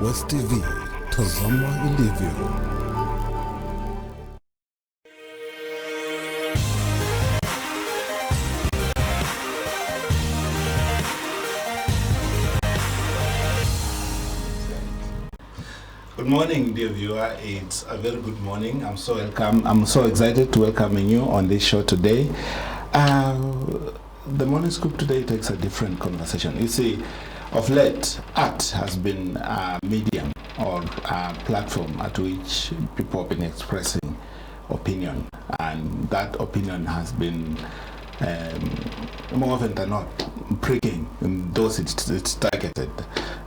West TV, tazama ilivyo. Good morning, dear viewer. It's a very good morning. I'm so excited to welcoming you on this show today. The morning scoop today takes a different conversation. You see, of late, art has been a medium or a platform at which people have been expressing opinion, and that opinion has been more often than not pricking those it's targeted.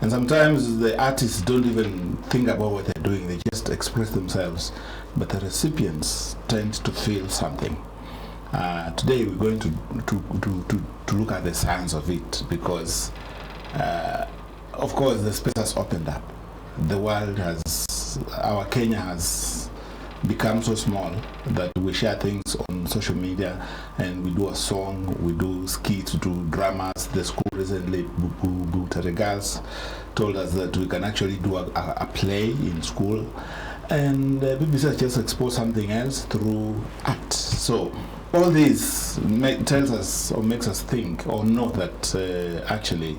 And sometimes the artists don't even think about what they're doing, they just express themselves, but the recipients tend to feel something. Today we're going to look at the science of it, because of course the space has opened up. The world has, our Kenya has become so small that we share things on social media, and we do a song, we do skits, we do dramas. The school recently, Buteregas, told us that we can actually do a play in school, and BBC has just exposed something else through art. So all this tells us or makes us think or know that actually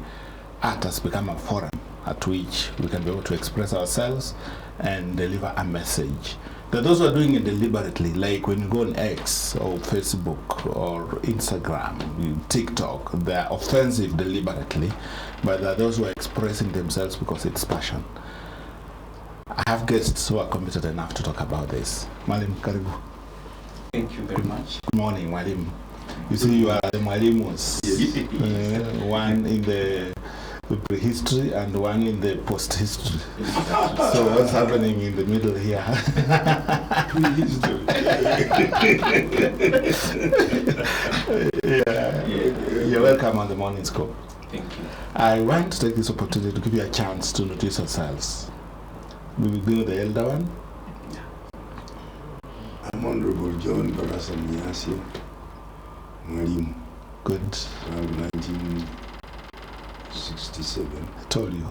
art has become a forum at which we can be able to express ourselves and deliver a message. There are those who are doing it deliberately, like when you go on X or Facebook or Instagram, TikTok, they're offensive deliberately, but there are those who are expressing themselves because it's passion. I have guests who are committed enough to talk about this. Malim, karibu. Thank you very much. Good morning, Malim. You see, you are the Malimus. Yes. One in the prehistory and one in the post-history. So what's happening in the middle here? Yeah. You're welcome on the Morning Scope. Thank you. I want to take this opportunity to give you a chance to introduce yourselves. We will begin with the elder one. I'm Honorable John Barasa Mnyasi, Mwalimu. Good. Around 1967. I told you.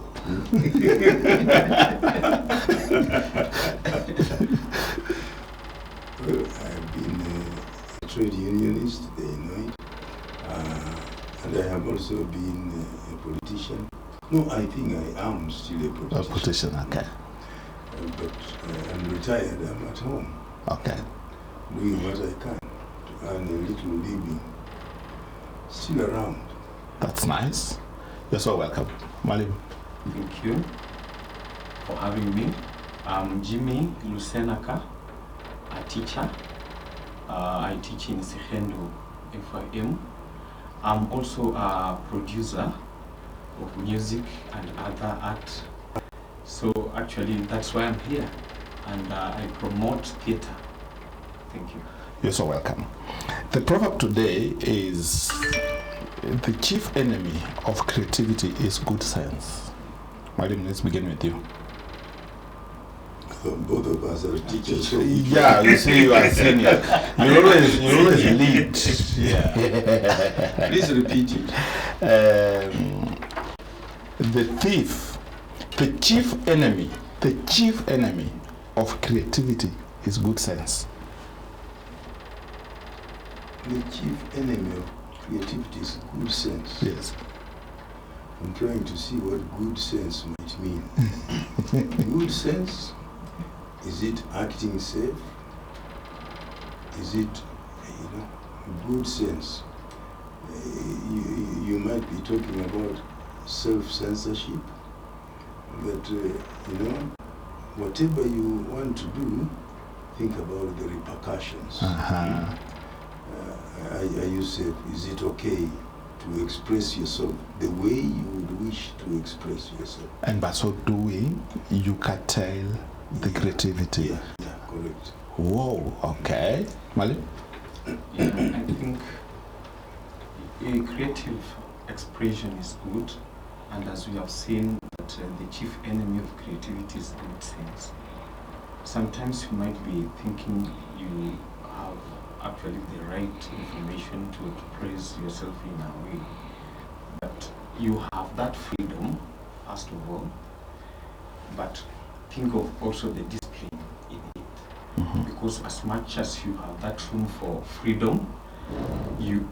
Well, I've been a trade unionist, they know it. And I have also been a politician. No, I think I am still a politician. A politician, okay. But I'm retired, I'm at home. Okay. Doing what I can to earn a little living. Still around. That's nice. You're so welcome. Malim. Thank you for having me. I'm Jimmy Lusenaka, a teacher. I teach in Sehendo FIM. I'm also a producer of music and other art. So actually that's why I'm here, and I promote theater. Thank you. You're so welcome. The proverb today is the chief enemy of creativity is good sense. Malim, let's begin with you. So both of us are teachers. So Yeah, you see, you are senior. You always lead. Yeah. please repeat it. The chief enemy of creativity is good sense. The chief enemy of creativity is good sense. Yes. I'm trying to see what good sense might mean. Good sense? Is it acting safe? Is it, good sense? You might be talking about self-censorship, that, whatever you want to do, think about the repercussions. Uh-huh. Are you safe? Is it okay to express yourself the way you would wish to express yourself? And by so doing, you curtail the creativity. Yeah, correct. Whoa, okay. Malim? Yeah, I think a creative expression is good, and as we have seen that the chief enemy of creativity is good sense. Sometimes you might be thinking you have actually the right information to express yourself in a way, but you have that freedom, first of all, but think of also the discipline in it. Because as much as you have that room for freedom, you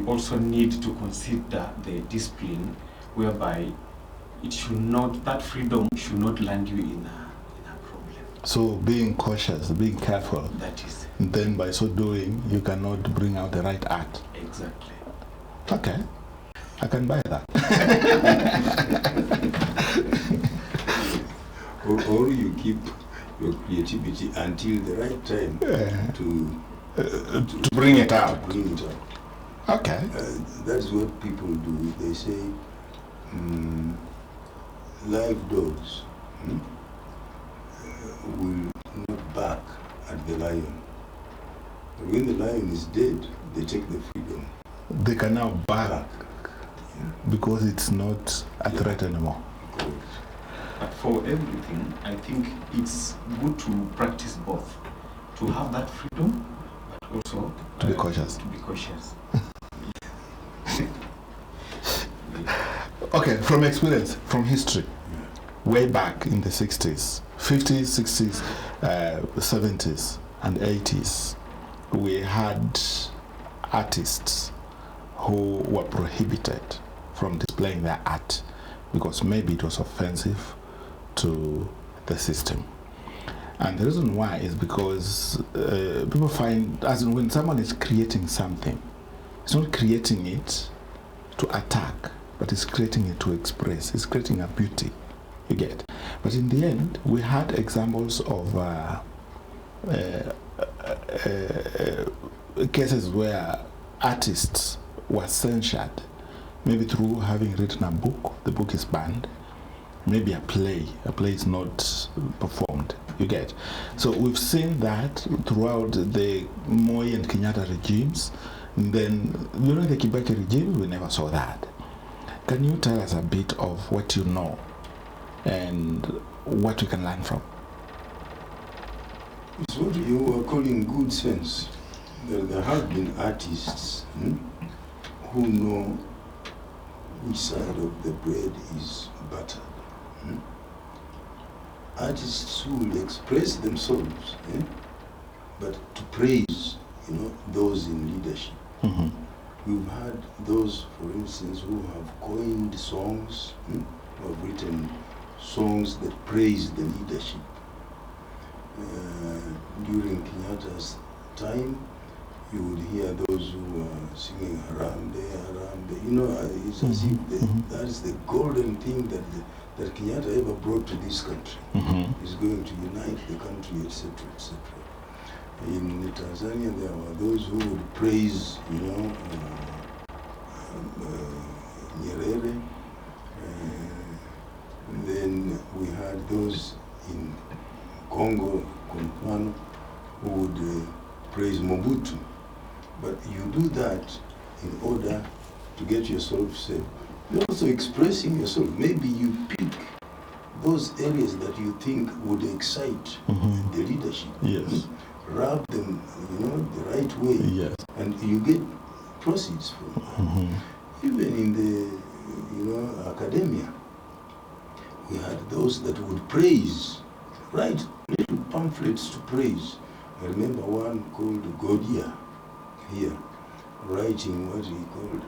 also need to consider the discipline whereby that freedom should not land you in a problem. So being cautious, being careful. That is. Then by so doing, you cannot bring out the right art. Exactly. Okay. I can buy that. or you keep your creativity until the right time to bring it out. Bring it out. Okay. That's what people do. They say, live dogs will not bark at the lion. But when the lion is dead, they take the freedom. They can now bark because it's not a threat anymore. But for everything, I think it's good to practice both. To have that freedom, but also to be cautious. To be cautious. Okay, from experience, from history, way back in the 60s, 50s, 60s, 70s, and 80s, we had artists who were prohibited from displaying their art because maybe it was offensive to the system. And the reason why is because people find, as in when someone is creating something, it's not creating it to attack, but it's creating it to express. It's creating a beauty, you get. But in the end, we had examples of cases where artists were censured, maybe through having written a book, the book is banned, maybe a play is not performed, you get. So we've seen that throughout the Moi and Kenyatta regimes. And then during the Kibaki regime, we never saw that. Can you tell us a bit of what you know and what we can learn from? It's what you are calling good sense. There have been artists who know which side of the bread is buttered. Artists who will express themselves, but to praise, those in leadership. We've had those, for instance, who have coined songs, who have written songs that praise the leadership. During Kenyatta's time, you would hear those who were singing Harambe, Harambe. It's as if that is the golden thing that Kenyatta ever brought to this country. He's going to unite the country, etc., etc. In Tanzania, there were those who would praise, Nyerere. Then we had those in Congo, Konfano, who would praise Mobutu. But you do that in order to get yourself saved. You're also expressing yourself. Maybe you pick those areas that you think would excite the leadership. Yes. Rub them, the right way. Yes. And you get proceeds from that. Even in the, academia, we had those that would praise, write little pamphlets to praise. I remember one called Godia here, writing what he called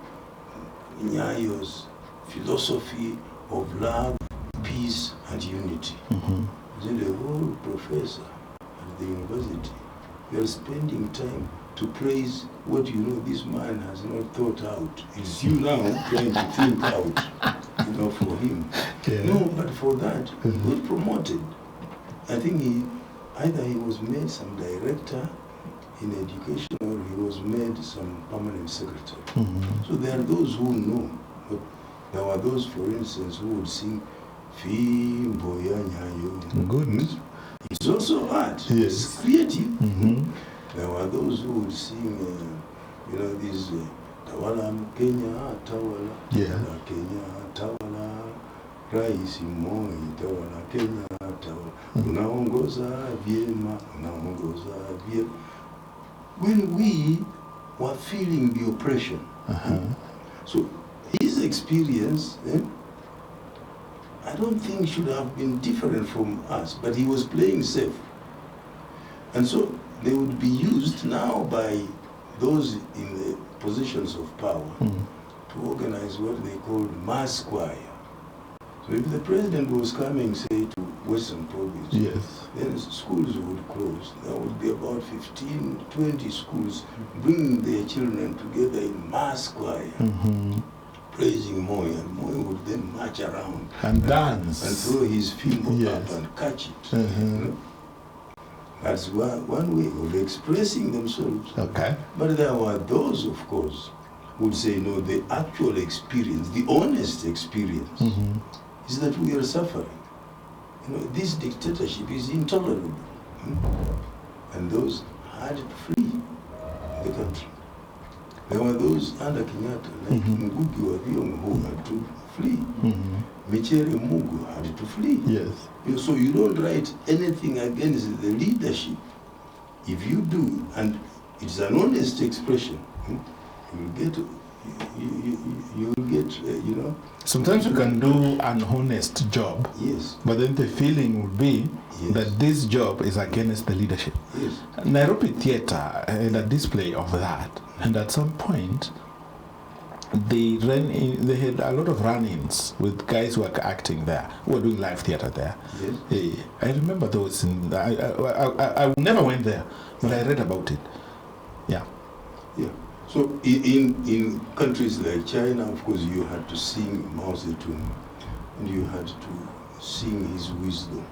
Nyayo's philosophy of love, peace, and unity. Then the whole professor at the university, they are spending time to praise what this man has not thought out. It's you now trying to think out, for him. Yeah. No, but for that, he was promoted. I think either he was made some director in education or he was made some permanent secretary. So there are those who know. But there were those, for instance, who would sing Fimbo ya Nyayo. Good. It's also art. Yes. It's creative. There were those who would sing, these Tawala Kenya, Tawala, Yeah. Kenya, Tawala, Rais Moi, Tawala Kenya, Tawala. Unaongoza vyema, unaongoza vyema. When we were feeling the oppression, so his experience I don't think should have been different from us, but he was playing safe. And so they would be used now by those in the positions of power to organize what they called mass choir. So if the president was coming, say, to Western Province, Yes. then schools would close. There would be about 15, 20 schools bringing their children together in mass choir, praising Moi, and Moi would then march around And dance. and throw his finger Yes. up and catch it. You know? That's one way of expressing themselves. Okay. But there were those, of course, who would say, no, the actual experience, the honest experience, is that we are suffering. You know, this dictatorship is intolerable. And those had to flee the country. There were those under Kenyatta, like Ngugi wa Thiong'o, who had to flee. Michere Mugu had to flee. Yes. So you don't write anything against the leadership. If you do, and it's an honest expression, you will get, you know. Sometimes you can do an honest job, Yes. but then the feeling would be Yes. that this job is against the leadership. Yes. Nairobi Theatre had a display of that, and at some point, they had a lot of run-ins with guys who were acting there, who were doing live theatre there. Yes. I remember those. I never went there, but I read about it. Yeah. Yeah. So in countries like China, of course, you had to sing Mao Zedong, and you had to sing his wisdom.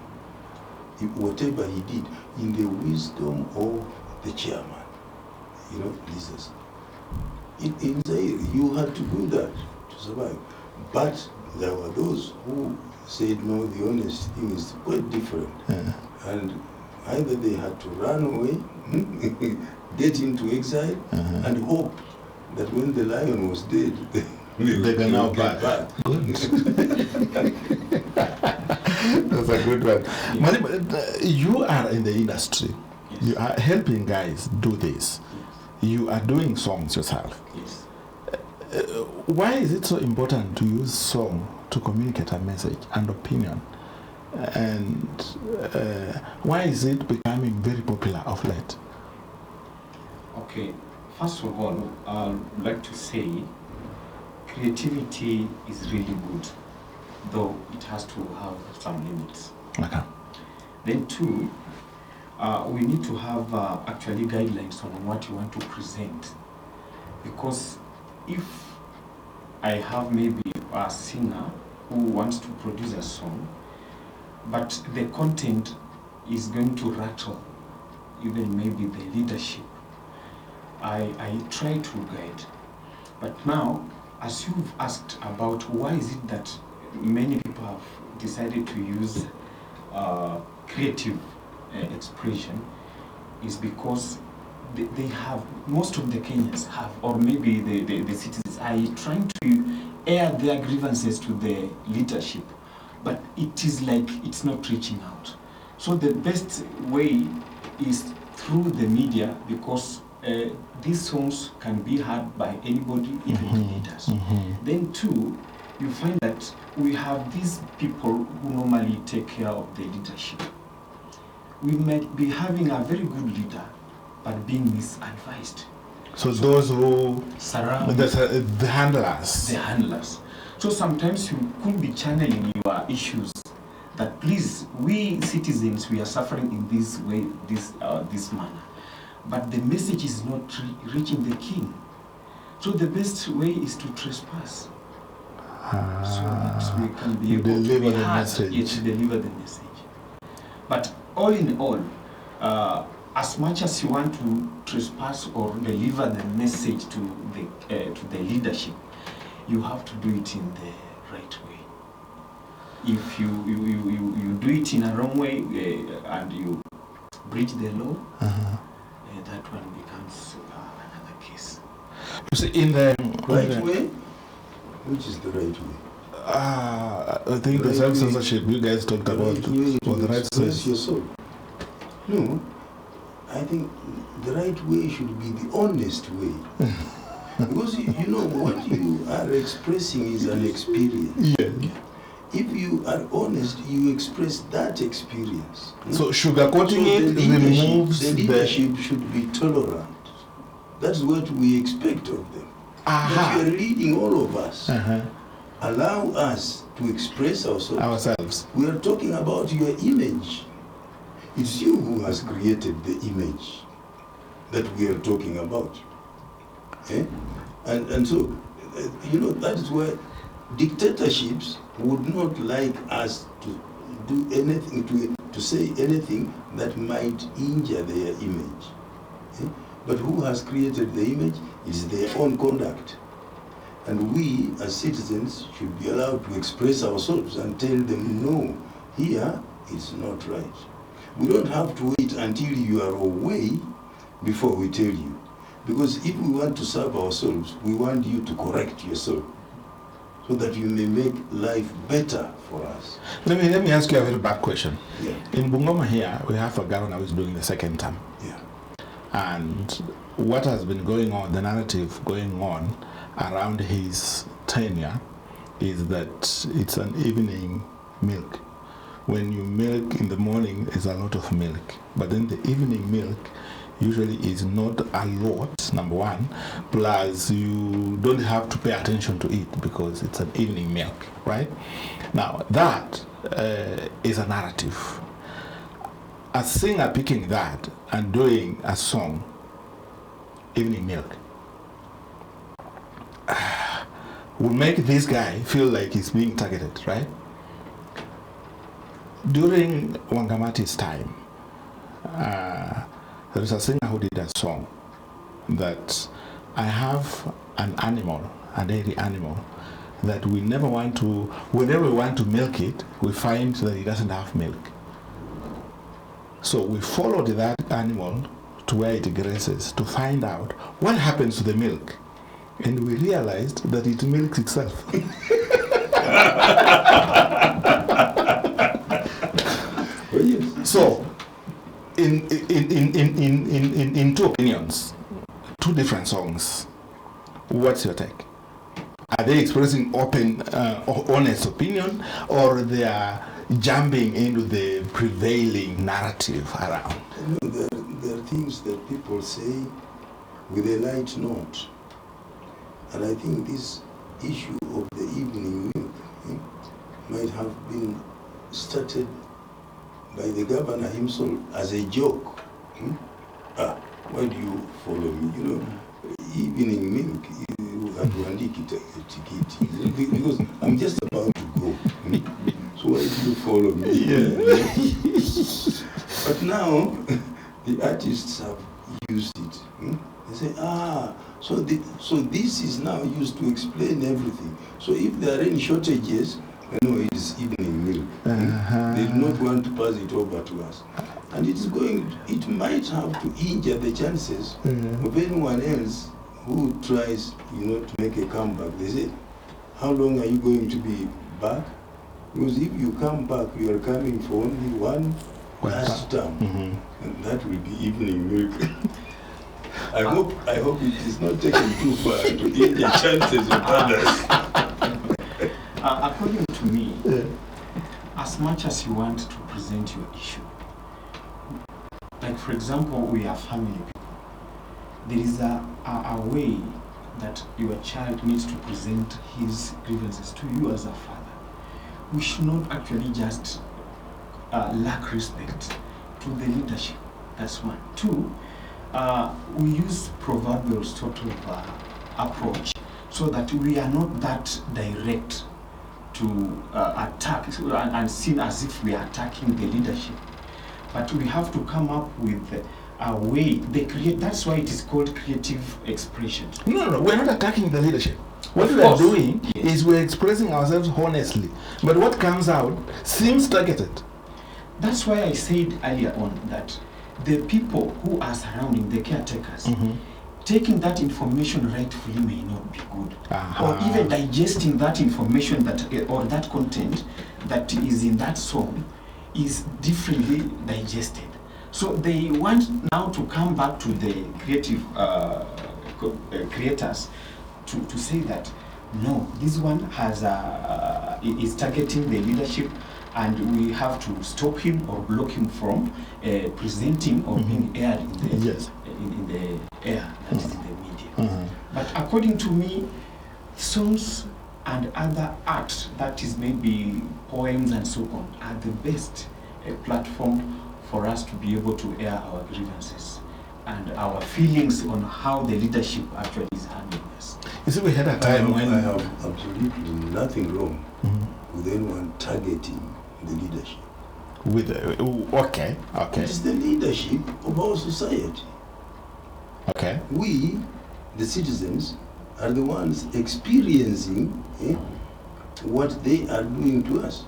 Whatever he did, in the wisdom of the chairman, you know, this is. In Zaire, you had to do that to survive. But there were those who said, no, the honest thing is quite different. And either they had to run away, get into exile, and hope that when the lion was dead, they can now get back. Good. That's a good one. Mani, you are in the industry. Yes. You are helping guys do this. You are doing songs yourself. Yes. Why is it so important to use song to communicate a message and opinion? And why is it becoming very popular of late? Okay, first of all, I'd like to say creativity is really good, though it has to have some limits. Okay. Then two, we need to have actually guidelines on what you want to present. Because if I have maybe a singer who wants to produce a song, but the content is going to rattle even maybe the leadership, I try to guide. But now, as you've asked about why is it that many people have decided to use creative expression, is because they have, most of the Kenyans have, or maybe the citizens are trying to air their grievances to the leadership, but it is like it's not reaching out. So the best way is through the media, because these songs can be heard by anybody, even leaders. Then two, you find that we have these people who normally take care of the leadership. We might be having a very good leader, but being misadvised. So those who surround the handlers. The handlers. So sometimes you could be channeling your issues that, please, we citizens, we are suffering in this way, this manner. But the message is not reaching the king. So the best way is to trespass. So that we can be able to be heard, to deliver the message. But all in all, as much as you want to trespass or deliver the message to the leadership, you have to do it in the right way. If you do it in a wrong way and you breach the law, that one becomes another case. You see, in the right way, which is the right way? I think the self-censorship you guys talked about, or the right express your soul. No, I think the right way should be the honest way. Because you know what you are expressing is an experience. Yeah. if you are honest, you express that experience. So sugarcoating it removes the leadership should be tolerant. That's what we expect of them. But you are leading all of us. Allow us to express ourselves. We are talking about your image. It's you who has created the image that we are talking about. Eh? And so, that is why dictatorships would not like us to do anything, to say anything that might injure their image. Eh? But who has created the image is their own conduct. And we, as citizens, should be allowed to express ourselves and tell them, no, here it's not right. We don't have to wait until you are away before we tell you. Because if we want to serve ourselves, we want you to correct yourself so that you may make life better for us. Let me ask you a very bad question. Yeah. In Bungoma here, we have a governor who is doing the second term. Yeah. And what has been going on, the narrative going on around his tenure is that it's an evening milk. When you milk in the morning, there's a lot of milk. But then the evening milk usually is not a lot, number one, plus you don't have to pay attention to it because it's an evening milk, right? Now, that is a narrative. A singer picking that and doing a song, Evening Milk, will make this guy feel like he's being targeted, right? During Wangamati's time, there was a singer who did a song that I have an animal, a dairy animal, that we never want to, whenever we want to milk it, we find that it doesn't have milk. So we followed that animal to where it grazes to find out what happens to the milk. And we realized that it milks itself. So, in two opinions, two different songs, what's your take? Are they expressing open, honest opinion, or they are jumping into the prevailing narrative around? There are things that people say with a light note. And I think this issue of the evening milk might have been started by the governor himself as a joke. Why do you follow me? Evening milk, you have to ticket because I'm just about to go. So why do you follow me? Yeah. But now the artists have used it. They say, so this is now used to explain everything. So if there are any shortages, it's evening milk. They do not want to pass it over to us. And it might have to injure the chances of anyone else who tries, to make a comeback. They say, how long are you going to be back? Because if you come back, you are coming for only one last term. And that will be evening milk. I hope it is not taken too far to injure chances of others. According to me, as much as you want to present your issue, like for example, we are family people. There is a way that your child needs to present his grievances to you as a father. We should not actually just lack respect to the leadership. That's one. Two, we use proverbial sort of approach so that we are not that direct to attack and seen as if we are attacking the leadership. But we have to come up with a way they create. That's why it is called creative expression. No, we're not attacking the leadership. What we are doing is we're expressing ourselves honestly. But what comes out seems targeted. That's why I said earlier on that the people who are surrounding the caretakers, taking that information rightfully may not be good. Or even digesting that information or that content that is in that song is differently digested. So they want now to come back to the creative creators to say that no, this one has is targeting the leadership, and we have to stop him or block him from presenting or being aired in the in the air, that is in the media. But according to me, songs and other art, that is maybe poems and so on, are the best platform for us to be able to air our grievances and our feelings on how the leadership actually is handling us. You see, we had a time when I have absolutely nothing wrong with anyone targeting the leadership. with okay. It's the leadership of our society. Okay. We, the citizens, are the ones experiencing what they are doing to us.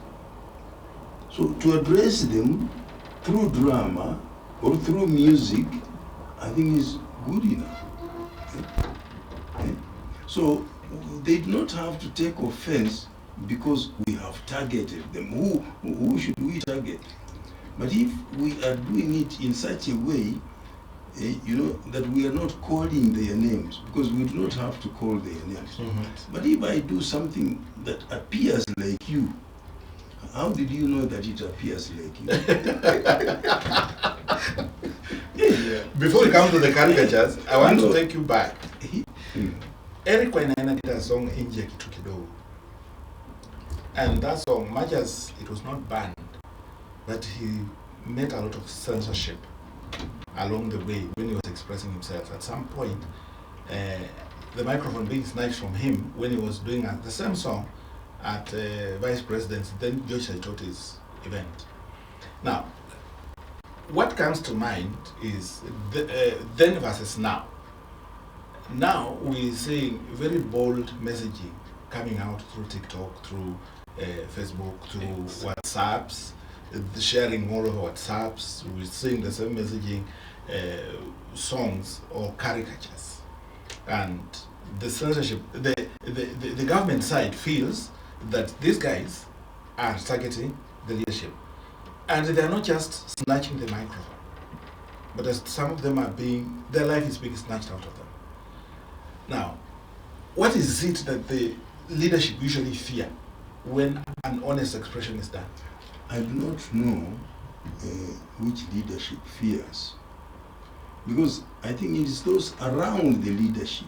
So to address them through drama or through music, I think is good enough. So they do not have to take offense because we have targeted them. Who should we target? But if we are doing it in such a way, that we are not calling their names, because we do not have to call their names. But if I do something that appears like you, how did you know that it appears like you? Before we come to the caricatures, I want to take you back. Eric Wainaina did a song Inje Kitu Kidogo. And that song, much as it was not banned, but he met a lot of censorship along the way when he was expressing himself. At some point, the microphone being snatched from him when he was doing the same song at Vice President's, then George Saitoti's event. Now, what comes to mind is then versus now. Now we're seeing very bold messaging coming out through TikTok, through Facebook, through WhatsApps, the sharing all over WhatsApps. We're seeing the same messaging, songs or caricatures. And the censorship, the government side feels that these guys are targeting the leadership. And they're not just snatching the microphone, but as some of them are their life is being snatched out of them. Now, what is it that the leadership usually fear when an honest expression is done? I do not know which leadership fears, because I think it is those around the leadership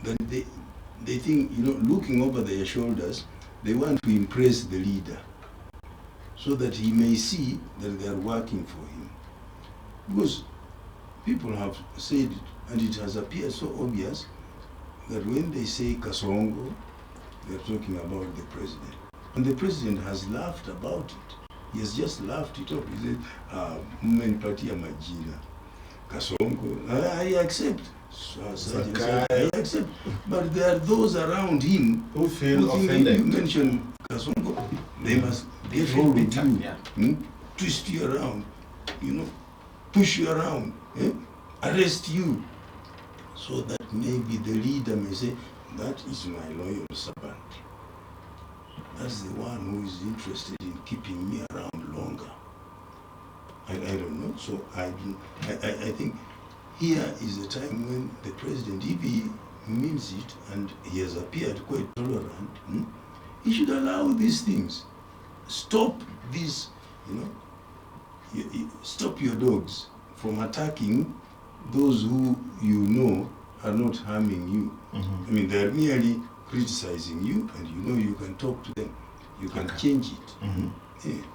that they think, looking over their shoulders, they want to impress the leader so that he may see that they are working for him. Because people have said, and it has appeared so obvious, that when they say Kasongo, they're talking about the president. And the president has laughed about it. He has just laughed it off. He said, Mumenipatia Majina. Kasongo, I accept. I accept. But there are those around him who feel think offended. You mention Kasongo, they must get hold of you, twist you around, push you around, arrest you, so that maybe the leader may say, that is my loyal servant. That's the one who is interested in keeping me around longer. I don't know. So I think here is a time when the president, if he means it and he has appeared quite tolerant, he should allow these things. Stop this, stop your dogs from attacking those who are not harming you. I mean, they're merely criticizing you, and you can talk to them. You can change it.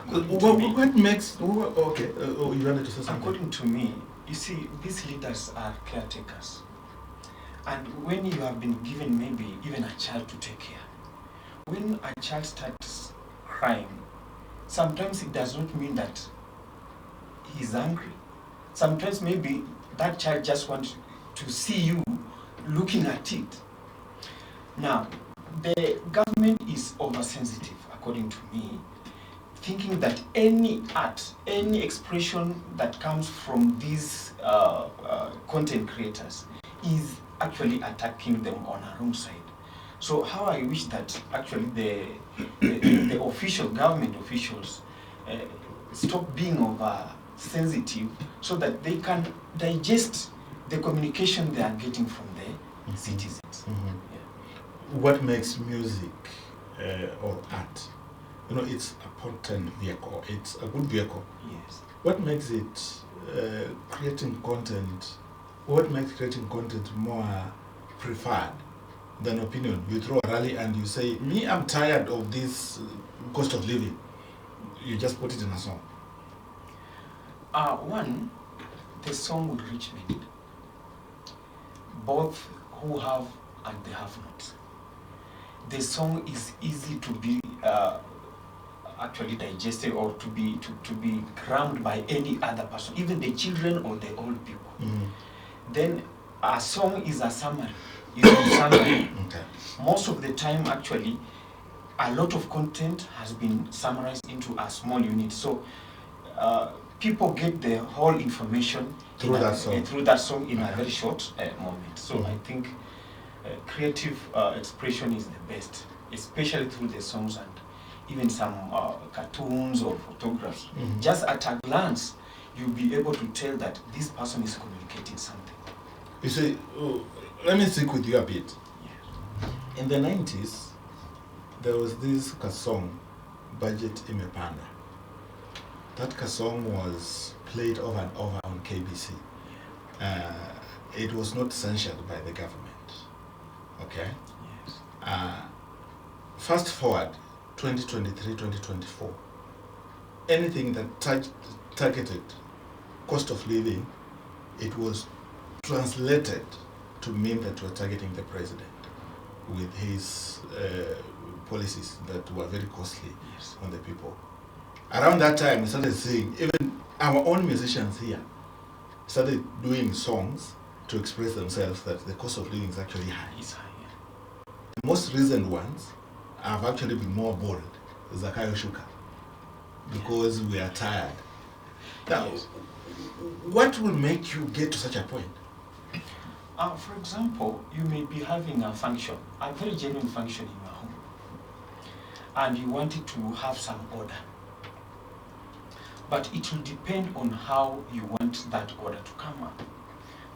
What makes... Okay, you wanted to say something? According to me, you see, these leaders are caretakers. And when you have been given maybe even a child to take care, when a child starts crying, sometimes it does not mean that he's angry. Sometimes maybe that child just wants to see you looking at it. Now, the government is oversensitive, according to me, thinking that any art, any expression that comes from these content creators is actually attacking them on our own side. So how I wish that actually the official government officials stop being over-sensitive so that they can digest the communication they are getting from the citizens. what makes music or art, it's a potent vehicle, it's a good vehicle. Yes. What makes it creating content, what makes creating content more preferred than opinion? You throw a rally and you say, me, I'm tired of this cost of living. You just put it in a song. One, the song will reach many, both who have and they have not. The song is easy to be actually digested or to be crammed by any other person, even the children or the old people. Then a song is a summary, is a summary. Okay. Most of the time, actually, a lot of content has been summarized into a small unit. So people get the whole information Through that song in a very short moment. So I think creative expression is the best, especially through the songs and even some cartoons or photographs. Just at a glance, you'll be able to tell that this person is communicating something. You see, let me stick with you a bit. Yes. In the 90s, there was this song, Budget Imepanda. That song was played over and over on KBC. It was not censured by the government. Okay? Yes. Fast forward 2023, 2024. Anything that targeted cost of living, it was translated to mean that we're targeting the president with his policies that were very costly on the people. Around that time, we started seeing even our own musicians here started doing songs to express themselves that the cost of living is actually high. It's high, yeah. The most recent ones have actually been more bold, Zakayo Shuka, because we are tired. Now, what will make you get to such a point? For example, you may be having a function, a very genuine function in your home, and you want it to have some order. But it will depend on how you want that order to come up.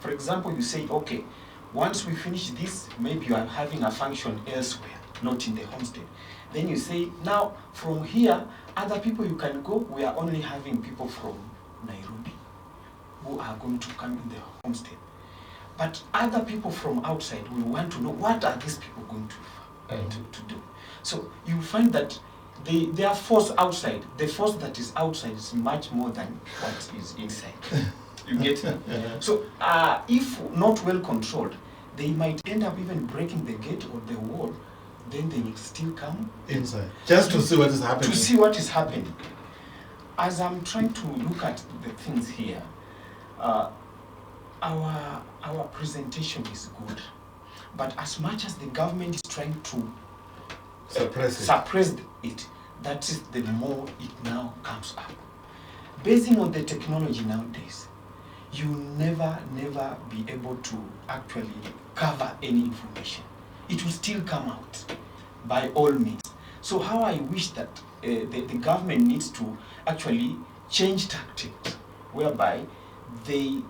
For example, you say, okay, once we finish this, maybe you are having a function elsewhere, not in the homestead. Then you say, now from here, other people you can go, we are only having people from Nairobi who are going to come in the homestead. But other people from outside will want to know what are these people going to do. So you find that their force outside, the force that is outside is much more than what is inside. You get it? So if not well controlled, they might end up even breaking the gate or the wall. Then they will still come inside just to see what is happening. To see what is happening. As I'm trying to look at the things here, our presentation is good, but as much as the government is trying to suppress it, that is the more it now comes up. Basing on the technology nowadays, you never be able to actually cover any information. It will still come out by all means. So how I wish that the government needs to actually change tactics, whereby they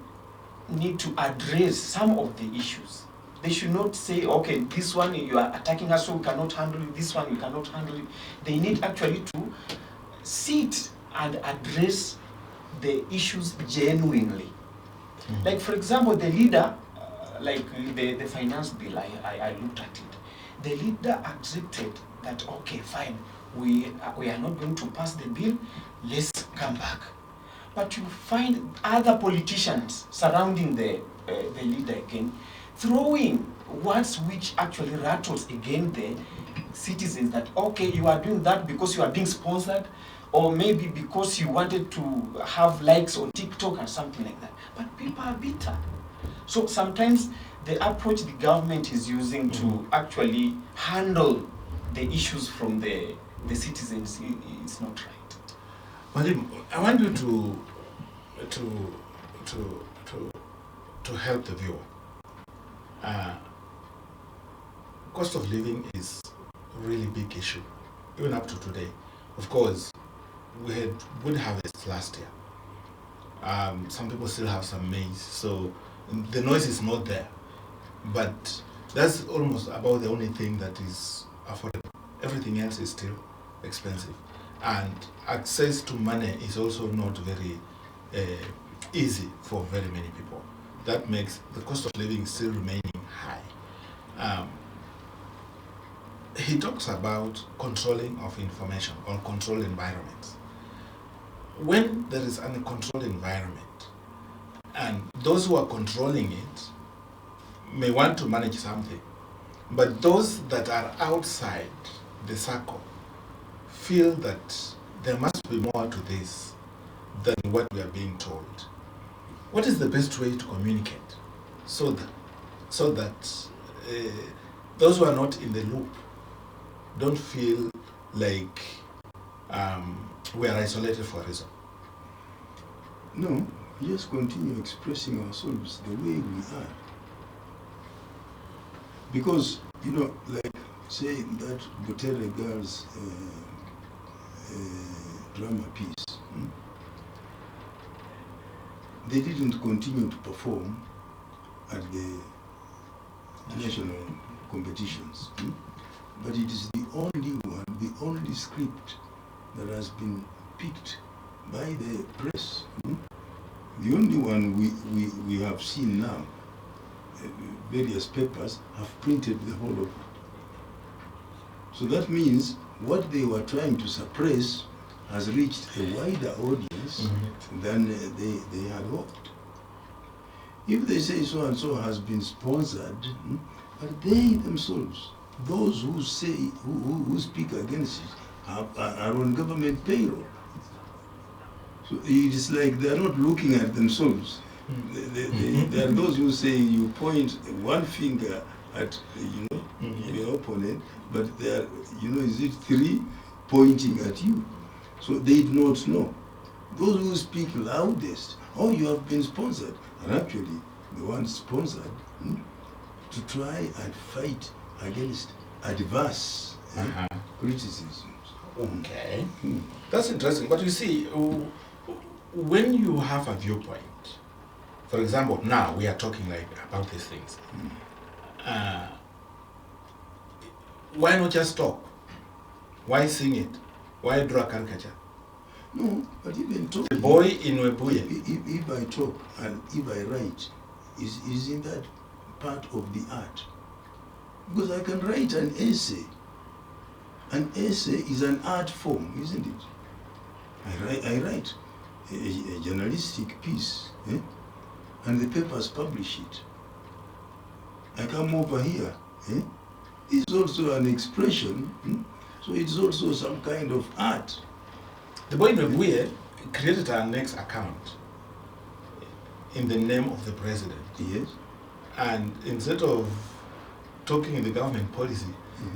need to address some of the issues. They should not say, okay, this one you are attacking us, so we cannot handle it, this one you cannot handle it. They need actually to sit and address the issues genuinely. Like, for example, the leader, like the finance bill, I looked at it. The leader accepted that, okay, fine, we are not going to pass the bill, let's come back. But you find other politicians surrounding the leader again, throwing words which actually rattles again the citizens that, okay, you are doing that because you are being sponsored, or maybe because you wanted to have likes on TikTok and something like that. But people are bitter. So sometimes the approach the government is using to actually handle the issues from the citizens is not right. Malim, I want you to help the viewer. Cost of living is a really big issue, even up to today. Of course, we had good harvest last year. Some people still have some maize, so the noise is not there. But That's almost about the only thing that is affordable. Everything else is still expensive. And access to money is also not very easy for very many people. That makes the cost of living still remaining high. He talks about controlling of information or controlled environments. When there is an controlled environment, and those who are controlling it may want to manage something, but those that are outside the circle feel that there must be more to this than what we are being told. What is the best way to communicate so that those who are not in the loop don't feel like we are isolated for a reason? No, just continue expressing ourselves the way we are. Because, like, say that Butere Girls drama piece, they didn't continue to perform at the national competitions. But it is the only one, the only script that has been picked by the press. The only one we have seen now. Various papers have printed the whole of it. So that means what they were trying to suppress has reached a wider audience than they had hoped. If they say so and so has been sponsored, but they themselves, those who say, who speak against it, are on government payroll. So it is like they are not looking at themselves. There are those who say you point one finger at your opponent, but there are, is it three pointing at you? So they do not know. Those who speak loudest, oh, you have been sponsored, are actually the ones sponsored to try and fight against adverse criticisms. Okay, that's interesting. But you see, when you have a viewpoint, for example, now we are talking about these things. Why not just talk? Why sing it? Why draw a caricature? No, but even talk. The boy in Webuye. If I talk and if I write, is in that part of the art. Because I can write an essay. An essay is an art form, isn't it? I write a journalistic piece, and the papers publish it. I come over here. It's also an expression, so it's also some kind of art. The boy in Webuye created an next account in the name of the president. Yes. And instead of talking in the government policy,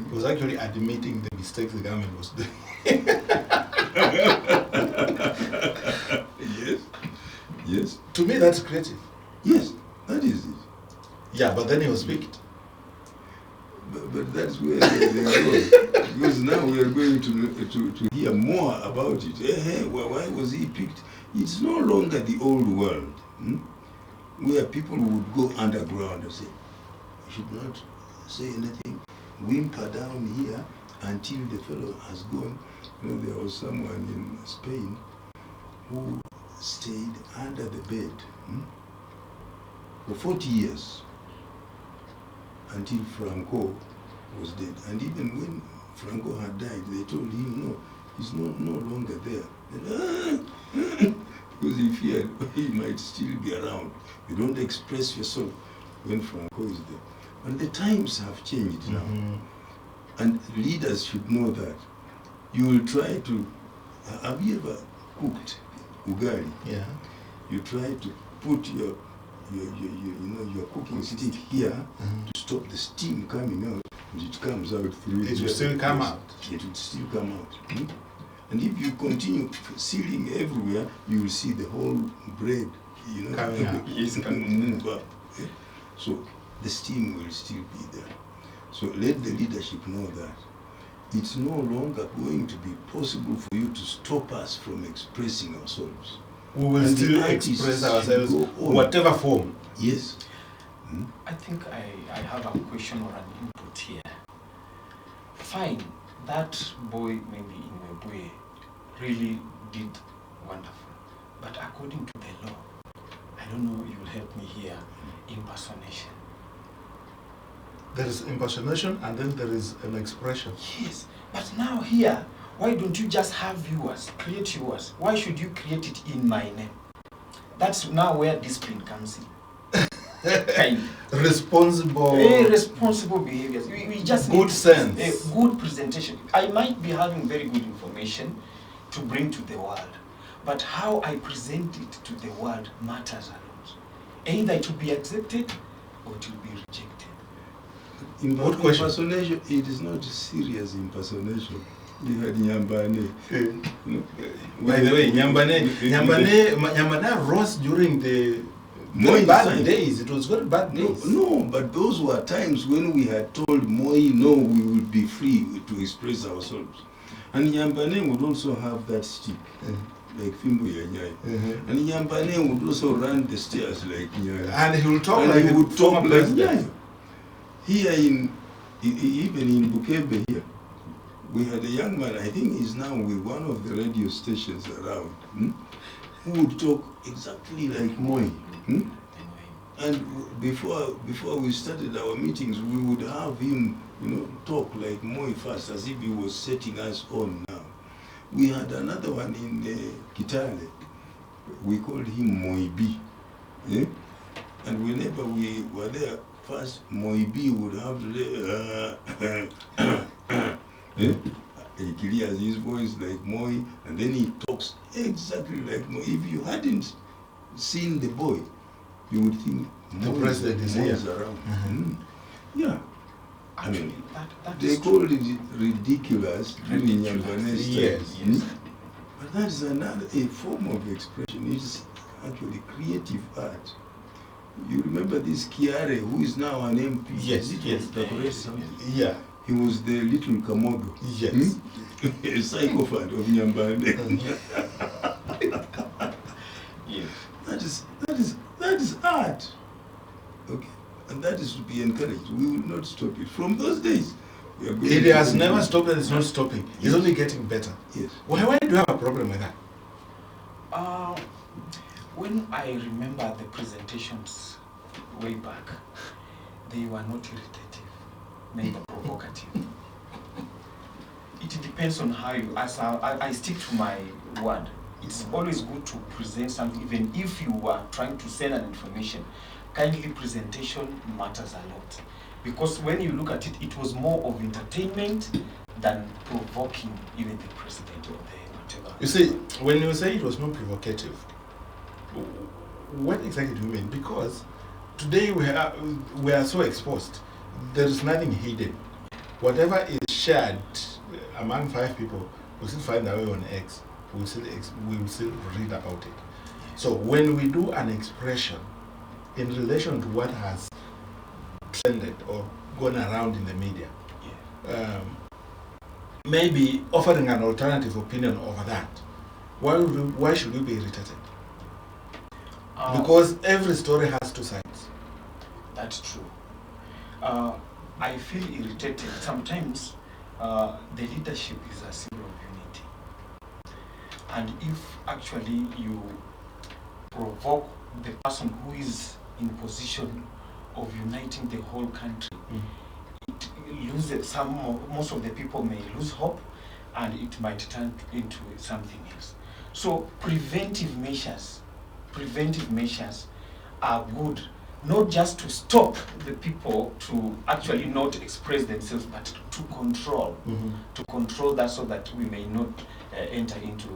he was actually admitting the mistakes the government was doing. Yes. Yes. To me, that's creative. Yes, that is it. Yeah, but then he was picked. But that's where they are going. Because now we are going to hear more about it. Why was he picked? It's no longer the old world, where people would go underground and say, you should not say anything, whimper down here until the fellow has gone. There was someone in Spain who stayed under the bed for 40 years until Franco was dead. And even when Franco had died, they told him, no, he's no longer there. Because he feared he might still be around. You don't express yourself when Franco is there. But the times have changed now. And leaders should know that. You will try to, have you ever cooked ugali? Yeah. You try to put your cooking stick here to stop the steam coming out, and it comes out through it will still come out. It will still come out. And if you continue sealing everywhere, you will see the whole bread, coming out. It's move up. So the steam will still be there. So let the leadership know that it's no longer going to be possible for you to stop us from expressing ourselves. We will And still the artists express ourselves should go on. whatever form. Yes. I think I have a question or an input here. Fine, that boy maybe in Webuye really did wonderful. But according to the law, I don't know, you'll help me here, impersonation. There is impersonation and then there is an expression. Yes, but now here, why don't you just have viewers, create viewers? Why should you create it in my name? That's now where discipline comes in. Kind. Responsible. Responsible behaviors. We just good need sense. A good presentation. I might be having very good information to bring to the world, but how I present it to the world matters a lot. Either it will be accepted or it will be rejected. What question? Impersonation, it is not serious impersonation. You had Nyambane. By the way, Nyambane rose during the Moi bad time. days. It was very bad days. No, but those were times when we had told Moi, no, we would be free to express ourselves. And Nyambane would also have that stick, like Fimbo Yanyai. And Nyambane would also run the stairs like Nyai. And he will talk And like he would talk like president. Nyai. Here even in Bukebe here, we had a young man, I think he's now with one of the radio stations around, who would talk exactly like Moi. And before we started our meetings, we would have him, talk like Moi first, as if he was setting us on now. We had another one in Kitale. We called him Moi B. And whenever we were there, first Moi B would have to he clears his voice like Moi, and then he talks exactly like Moi. If you hadn't seen the boy, you would think The president is here. Around. Yeah. Actually, that They is called it ridiculous during Nyambane's time. Yes. But that is a form of expression. It's actually creative art. You remember this Kiare, who is now an MP? Yes, Is it yes. Dr. something? Yeah. He was the little Kamodo. Yes. A psychopath of Nyambane. yes. That is art. Okay. And that is to be encouraged. We will not stop it. From those days, we are going It to has continue. never stopped and it's not stopping. It's Yes. only getting better. Yes. Why do you have a problem with that? When I remember the presentations way back, they were not irritative, neither provocative. It depends on how you, as I stick to my word. It's always good to present something, even if you are trying to send an information. Kindly presentation matters a lot. Because when you look at it, it was more of entertainment than provoking even the president or the whatever. You see, when you say it was not provocative, what exactly do you mean? Because today we are so exposed. There is nothing hidden. Whatever is shared among 5 people, we still find our way on X. We will still read about it. So when we do an expression in relation to what has trended or gone around in the media, maybe offering an alternative opinion over that, why should we be irritated? Because every story has 2 sides. That's true. I feel irritated. Sometimes the leadership is a symbol of unity. And if actually you provoke the person who is in position of uniting the whole country, it loses most of the people may lose hope, and it might turn into something else. So preventive measures are good, not just to stop the people to actually not express themselves, but to control, that so that we may not enter into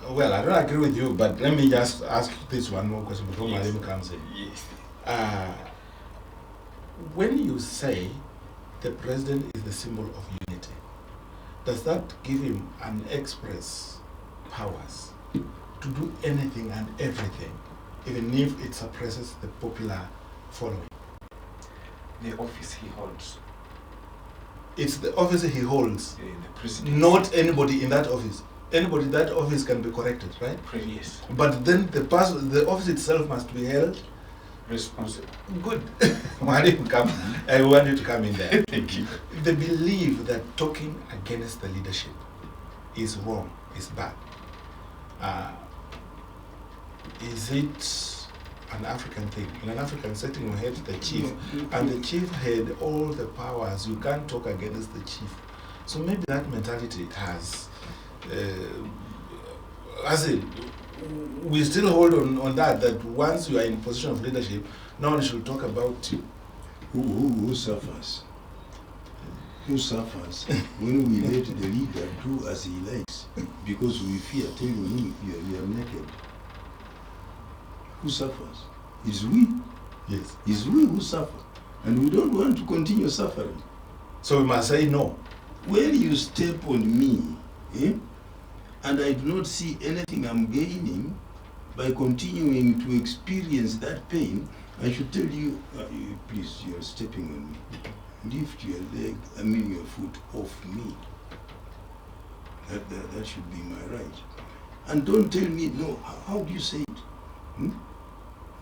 Well, I don't agree with you, but let me just ask this one more question before Malim comes in. Yes. When you say the president is the symbol of unity, does that give him an express powers to do anything and everything, even if it suppresses the popular following? The office he holds, It's the office he holds, the president. not anybody in that office. Anybody in that office can be corrected, right? Yes. But then the office itself must be held responsible. Good. Why did you come? I want you to come in there. Thank you. They believe that talking against the leadership is wrong, is bad. Is it an African thing? In an African setting, we had the chief, and the chief had all the powers. You can't talk against the chief. So maybe that mentality has, we still hold on that once you are in position of leadership, no one should talk about you. Who suffers? Who suffers when we let the leader do as he likes because we fear telling him we are naked? Who suffers? It's we. Yes. It's we who suffer. And we don't want to continue suffering. So we must say no. When you step on me, and I do not see anything I'm gaining by continuing to experience that pain, I should tell you, please, you're stepping on me. Lift your leg, your foot off me. That should be my right. And don't tell me, no, how do you say it?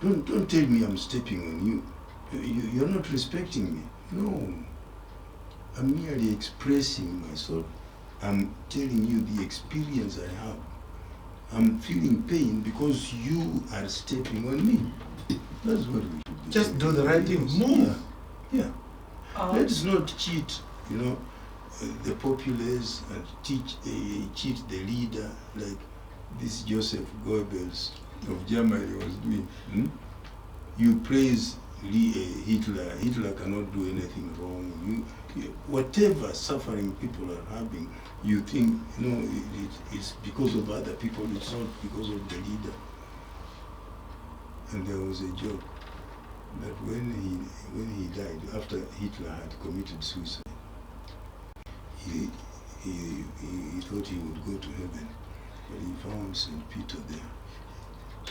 Don't tell me I'm stepping on you. You're not respecting me. No. I'm merely expressing myself. I'm telling you the experience I have. I'm feeling pain because you are stepping on me. That's what we should do. Just do the right thing. Move. Yeah. Let's not cheat, the populace and cheat the leader like this Joseph Goebbels of Germany was doing. You praise Hitler. Hitler cannot do anything wrong. Whatever suffering people are having, you think, it's because of other people, it's not because of the leader. And there was a joke that when he died, after Hitler had committed suicide, he thought he would go to heaven, but he found St. Peter there.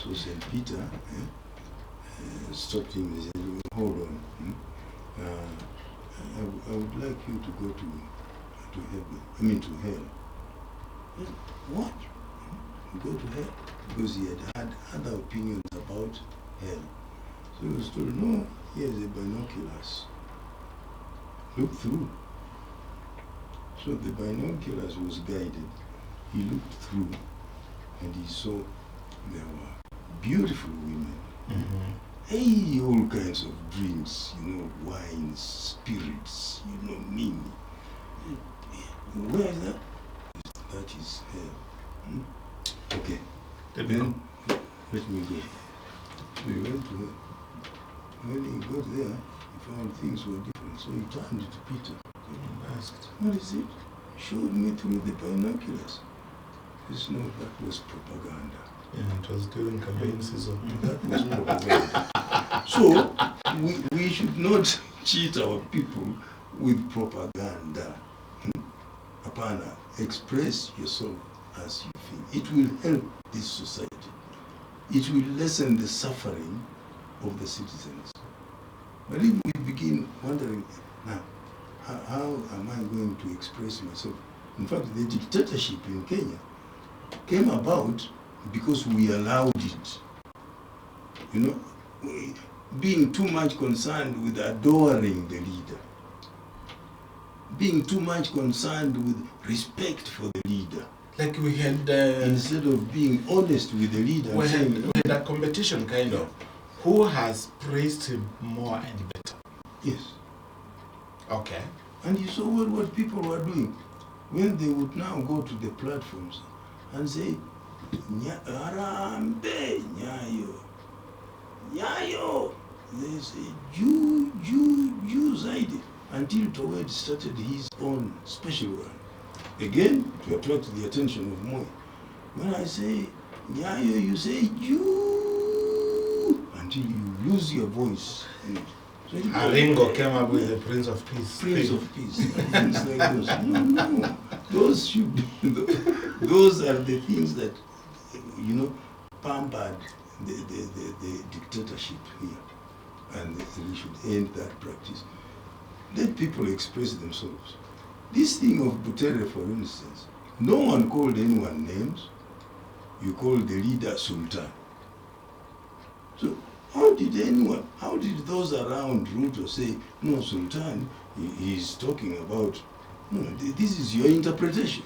So St. Peter stopped him and said, hold on, I would like you to go to heaven, to hell. What? Go to hell? Because he had other opinions about hell. So he was told, no, here's the binoculars. Look through. So the binoculars was guided. He looked through and he saw there were beautiful women. Hey, all kinds of drinks, wines, spirits, mean. Where is that? That is hell. Okay. Then let me go. So he went to her. When he got there, he found things were different. So he turned to Peter and asked, what is it? He showed me through the binoculars. He said, no, that was propaganda. Yeah, it was during campaign season. That was propaganda. So we should not cheat our people with propaganda. Apana, express yourself as you feel. It will help this society. It will lessen the suffering of the citizens. But if we begin wondering, now, how am I going to express myself? In fact, the dictatorship in Kenya came about because we allowed it. Being too much concerned with adoring the leader. Being too much concerned with respect for the leader. Like we had... instead of being honest with the leader. We had a competition, kind of. Who has praised him more and better? Yes. Okay. And you saw what people were doing. When they would now go to the platforms and say, Arambe, Nyayo. Nyayo. They say, Jew, Zaidi. Until Towed started his own special one. Again, to attract the attention of Moi. When I say Nyayo, you say Jew. Until you lose your voice. So Aringo came up with the Prince of Peace. Prince of Peace. Things like those. No. Those should be, those are the things that, pampered the dictatorship here. And we should end that practice. Let people express themselves. This thing of Butere, for instance, no one called anyone names. You call the leader Sultan. So How did those around Ruto say, no, Sultan, he's talking about, no, this is your interpretation.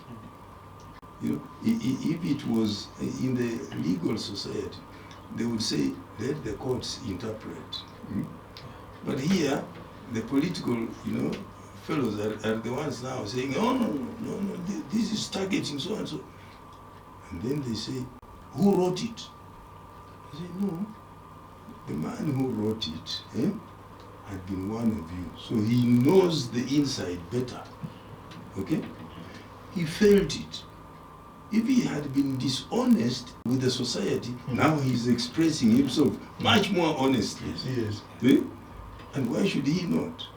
You know, if it was in the legal society, they would say, let the courts interpret. But here, the political, fellows are the ones now saying, no, this is targeting so and so. And then they say, who wrote it? I say, no, the man who wrote it had been one of you. So he knows the inside better. Okay? He felt it. If he had been dishonest with the society, now he's expressing himself much more honestly. Yes. Eh? And why should he not?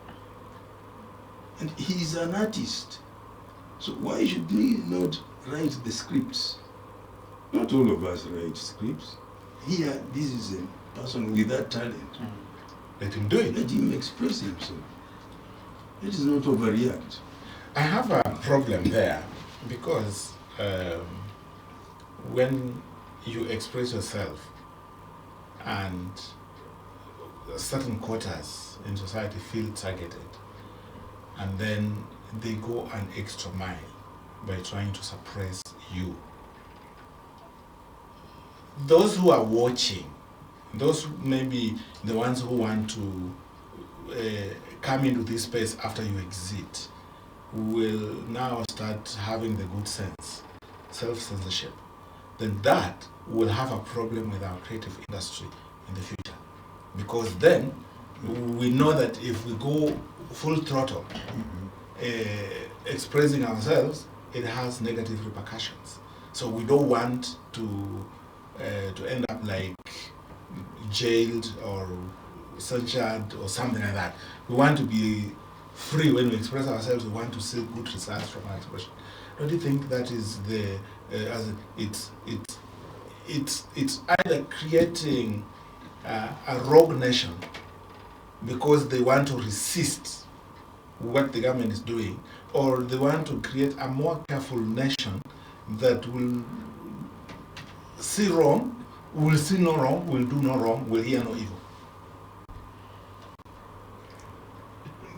And he's an artist. So why should he not write the scripts? Not all of us write scripts. Here, this is a person with that talent. Let him do it. Let him express himself. Let us not overreact. I have a problem there because when you express yourself and certain quotas in society feel targeted, and then they go an extra mile by trying to suppress you. Those who are watching, those maybe the ones who want to come into this space after you exit, will now start having the good sense, self-censorship, then that will have a problem with our creative industry in the future. Because then we know that if we go full throttle, expressing ourselves, it has negative repercussions. So we don't want to end up like jailed or censured or something like that. We want to be free when we express ourselves. We want to see good results from our expression. Don't you think that is the it's either creating a rogue nation because they want to resist what the government is doing, or they want to create a more careful nation that will see wrong, will see no wrong, will do no wrong, will hear no evil?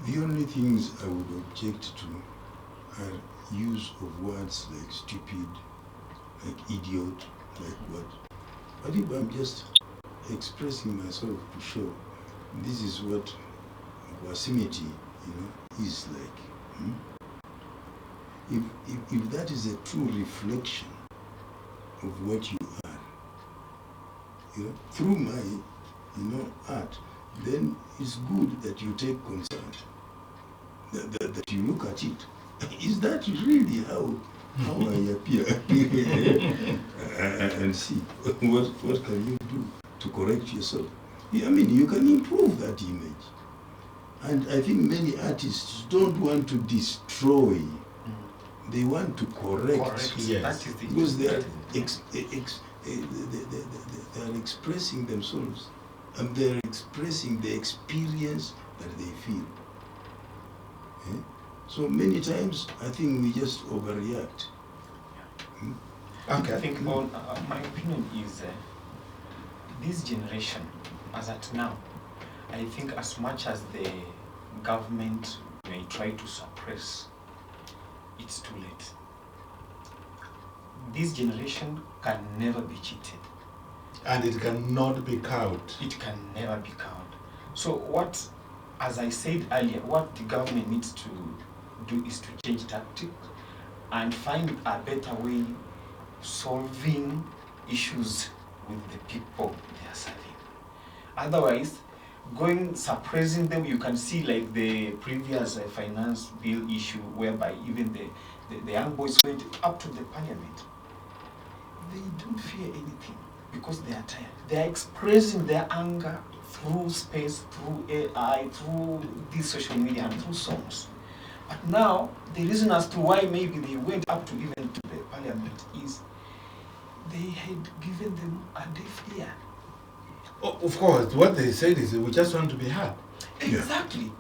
The only things I would object to are use of words like stupid, like idiot, like what. But if I'm just expressing myself to show this is what proximity, is like. If that is a true reflection of what you are, through my, art, then it's good that you take concern, that you look at it. Is that really how I appear? And see what can you do to correct yourself. I mean, you can improve that image. And I think many artists don't want to destroy. They want to correct. Yes. Because they are expressing themselves, and they are expressing the experience that they feel. So many times, I think we just overreact. Okay. I think my opinion is this generation, as at now, I think as much as the government may try to suppress, it's too late. This generation can never be cheated. And it cannot be cowed. It can never be cowed. So what, as I said earlier, what the government needs to do is to change tactics and find a better way solving issues with the people they are serving. Otherwise, suppressing them, you can see like the previous finance bill issue whereby even the young boys went up to the parliament. They don't fear anything because they are tired. They are expressing their anger through space, through AI, through this social media, and through songs. But now, the reason as to why maybe they went up to even to the parliament is they had given them a deaf ear. Oh, of course, what they said is we just want to be heard. Exactly.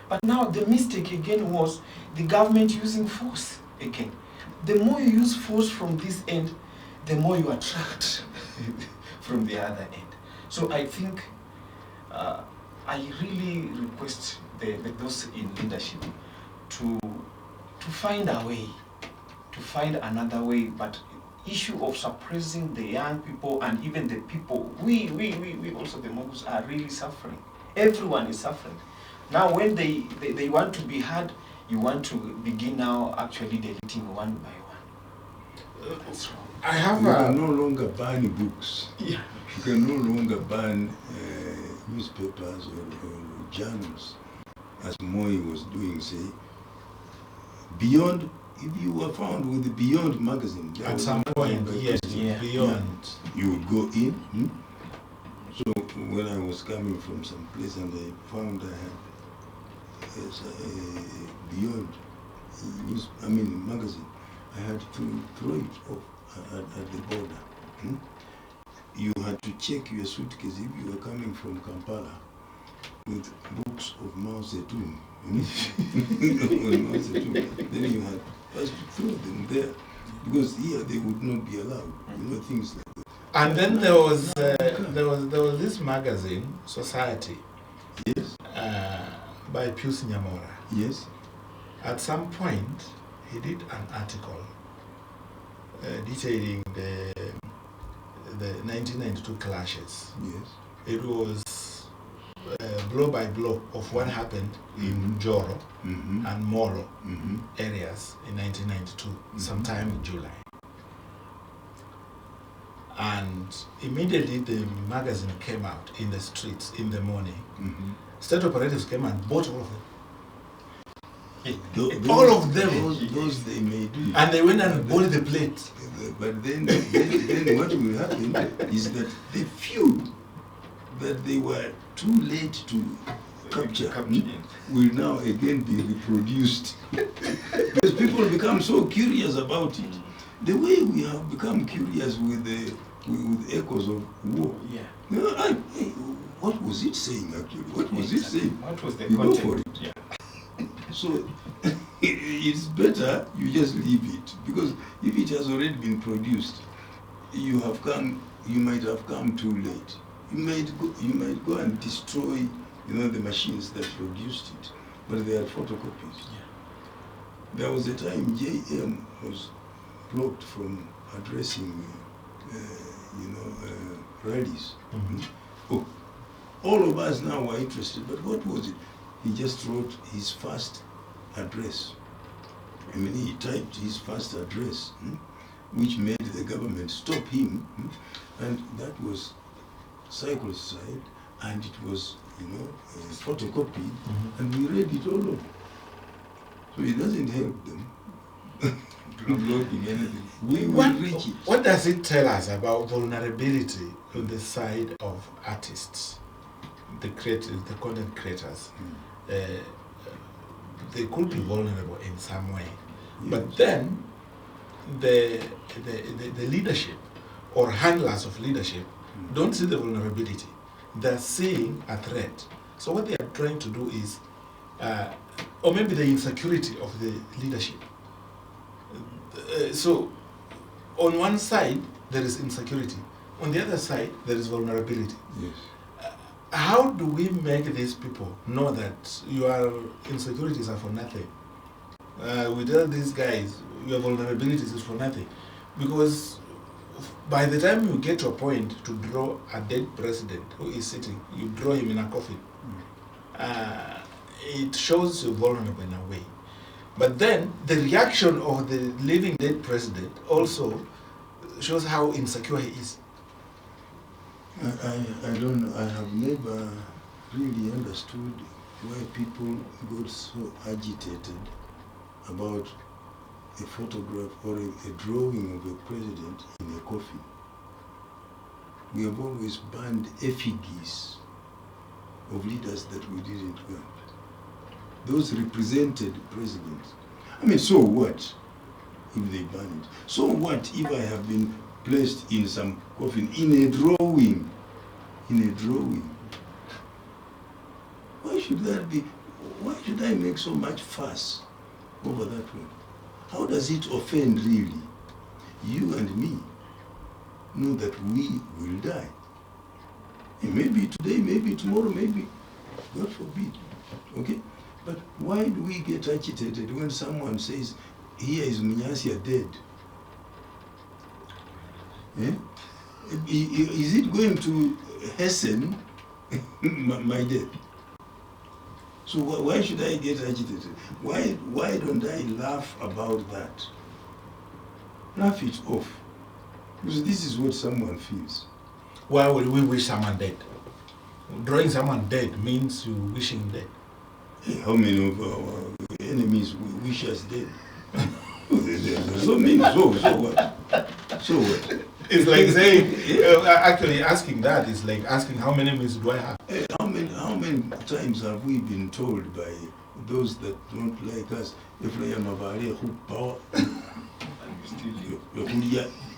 But now the mistake again was the government using force again. The more you use force from this end, the more you attract from the other end. So I think I really request those in leadership to find a way, to find another way. But issue of suppressing the young people and even the people, we also the Mogus are really suffering. Everyone is suffering. Now when they want to be heard, you want to begin now actually deleting one by one. That's wrong. I have You can no longer ban books. Yeah. You can no longer ban newspapers or journals, as Moi was doing, say. Beyond, if you were found with the Beyond magazine, there at was some a point, magazine yes, Yeah. beyond. you would go in. So when I was coming from some place and I found I had a Beyond magazine, I had to throw it off at the border. You had to check your suitcase if you were coming from Kampala with books of Mao Zedong. Then you had first to throw them there, because here they would not be allowed. Things like that. And then there was this magazine, Society, Yes, by Pius Nyamora. yes, At some point, he did an article detailing the 1992 clashes. yes. It was blow by blow of what happened in Joro Mm-hmm. and Molo Mm-hmm. areas in 1992, sometime in July. And immediately the magazine came out in the streets in the morning. Mm-hmm. State operatives came and bought all of them. All of them. Those they may do. And they went and bought the plate. But then what will happen is that the few that they were too late to capture will now again be reproduced. Because people become so curious about it. The way we have become curious with echoes of war. Yeah. You know, what was it saying actually? What was it saying? What was the You go for content? it. Yeah. So it's better you just leave it, because if it has already been produced, you might have come too late. You might go and destroy, the machines that produced it, but they are photocopies. Yeah. There was a time JM was blocked from addressing, rallies. Oh, all of us now were interested, but what was it? He just wrote his first address. He typed his first address, which made the government stop him, and that was cycloside, and it was, photocopied, and we read it all over. So it doesn't help them blocking anything. We will reach it. What does it tell us about vulnerability on the side of artists, the creators, the content creators? They could be vulnerable in some way, but then the leadership or handlers of leadership don't see the vulnerability. They're seeing a threat. So what they are trying to do is, or maybe the insecurity of the leadership. So on one side there is insecurity, on the other side there is vulnerability. Yes. How do we make these people know that your insecurities are for nothing? We tell these guys your vulnerabilities is for nothing, because by the time you get to a point to draw a dead president who is sitting, you draw him in a coffin. It shows you're vulnerable in a way. But then the reaction of the living dead president also shows how insecure he is. I don't know. I have never really understood why people got so agitated about a photograph or a drawing of a president in a coffin. We have always banned effigies of leaders that we didn't want. Those represented presidents. So what if they ban it? So what if I have been placed in some coffin in a drawing? Why should that be? Why should I make so much fuss over that one? How does it offend really? You and me know that we will die. Maybe today, maybe tomorrow, maybe, God forbid. Okay? But why do we get agitated when someone says, here is Munyasia dead? Eh? Is it going to hasten my death? So why should I get agitated? Why don't I laugh about that? Laugh it off. Because this is what someone feels. Why would we wish someone dead? Drawing someone dead means you wishing dead. How many of our enemies wish us dead? There's so many. So what? So what? It's like saying, actually asking that is like asking how many enemies do I have? How many times have we been told by those that don't like us, if I am a power,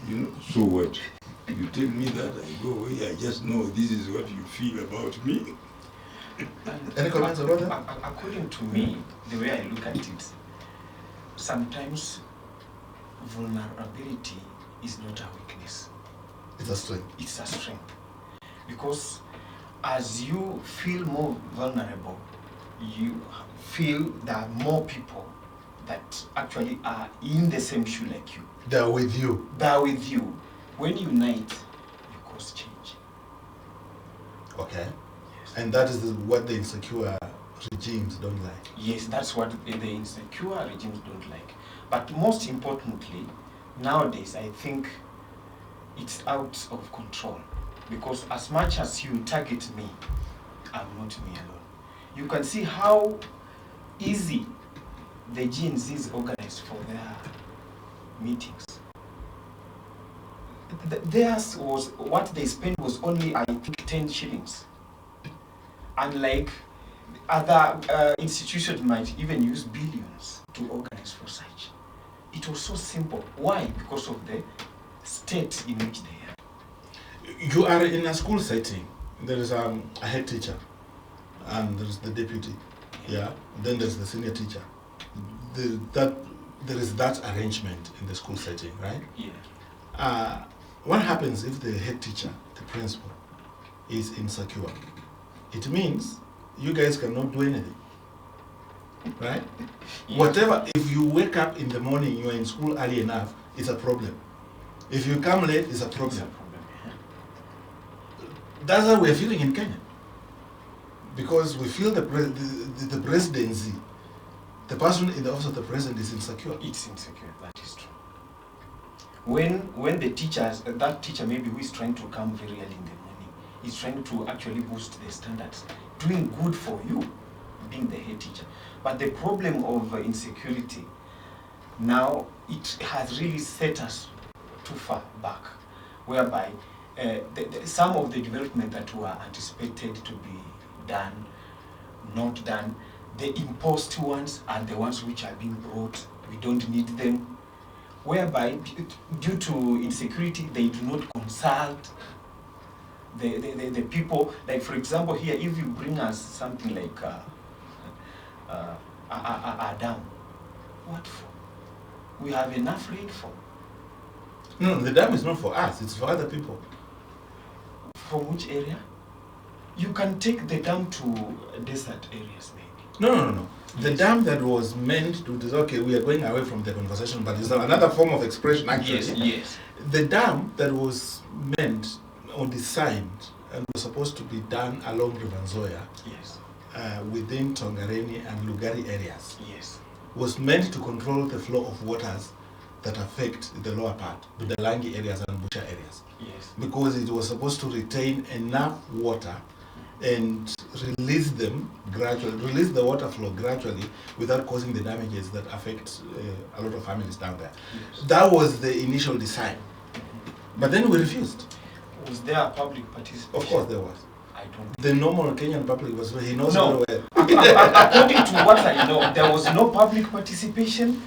you know, so what? You tell me that, I go away, I just know this is what you feel about me. Any comments about that? According to me, the way I look at it, sometimes vulnerability is not a weakness. It's a strength. It's a strength. Because as you feel more vulnerable, you feel there are more people that actually are in the same shoe like you. They're with you. They're with you. When you unite, you cause change. Okay. Yes. And that is what the insecure regimes don't like. Yes, that's what the insecure regimes don't like. But most importantly, nowadays, I think it's out of control. Because as much as you target me, I'm not me alone. You can see how easy the Gen Zs organize for their meetings. Theirs was, what they spent was only, I think, 10 shillings. Unlike other institutions might even use billions to organize for such. It was so simple. Why? Because of the state in which they are. You are in a school setting. There is a head teacher, and there is the deputy. Yeah. Then there's the senior teacher. There is that arrangement in the school setting, right? Yeah. What happens if the head teacher, the principal, is insecure? It means you guys cannot do anything, right? Yeah. Whatever, if you wake up in the morning, you are in school early enough, it's a problem. If you come late, it's a It's a problem. problem. Yeah. That's how we're feeling in Kenya. Because we feel the presidency, the person in the office of the president is insecure. It's insecure, that is true. When the teachers, that teacher maybe who is trying to come very early in the morning, is trying to actually boost the standards, doing good for you, being the head teacher. But the problem of insecurity, now it has really set us too far back, whereby some of the development that were anticipated to be done, not done, the imposed ones are the ones which are being brought. We don't need them. Whereby, due to insecurity, they do not consult the people. Like, for example, here, if you bring us something like a dam, what for? We have enough rainfall. No, the dam is not for us, it's for other people. From which area? You can take the dam to desert areas, maybe. No. The dam that was meant to, okay, we are going away from the conversation, but it's another form of expression actually. Yes. The dam that was meant or designed and was supposed to be done along River Nzoia, Yes. within Tongareni and Lugari areas, Yes. was meant to control the flow of waters that affect the lower part, the Langi areas and Bucha areas. Yes. Because it was supposed to retain enough water and release them gradually, release the water flow gradually without causing the damages that affect a lot of families down there. Yes. That was the initial design. But then we refused. Was there a public participation? Of course there was. I don't. The normal Kenyan public was, he knows No. very well. According to what I know, there was no public participation.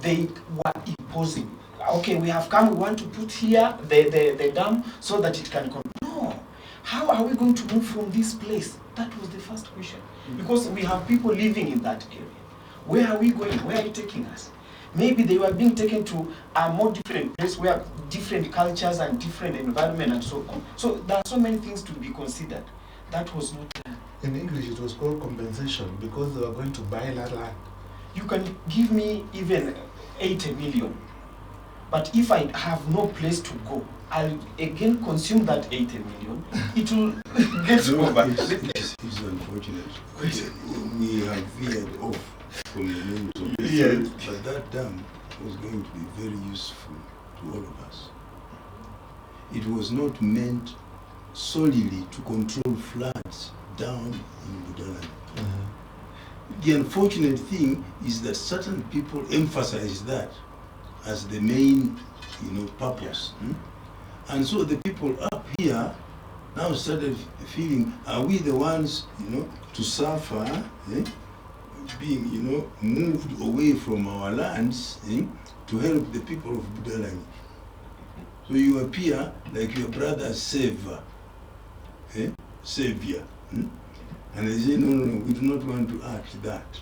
They were imposing. Okay, we have come, we want to put here the dam so that it can control. No. How are we going to move from this place? That was the first question. Because we have people living in that area. Where are we going? Where are you taking us? Maybe they were being taken to a more different place where different cultures and different environment and so on. So there are so many things to be considered. That was not done. In English, it was called compensation because they were going to buy that land. You can give me even 80 million, but if I have no place to go, I'll again consume that 80 million. It will get over. It's unfortunate. We have veered off from the main topic. Yes. But that dam was going to be very useful to all of us. It was not meant solely to control floods down in Budaland. The unfortunate thing is that certain people emphasize that as the main, purpose. And so the people up here now started feeling, are we the ones, to suffer, being, moved away from our lands to help the people of Budaland? So you appear like your brother's savior. And they say, no, we do not want to act that.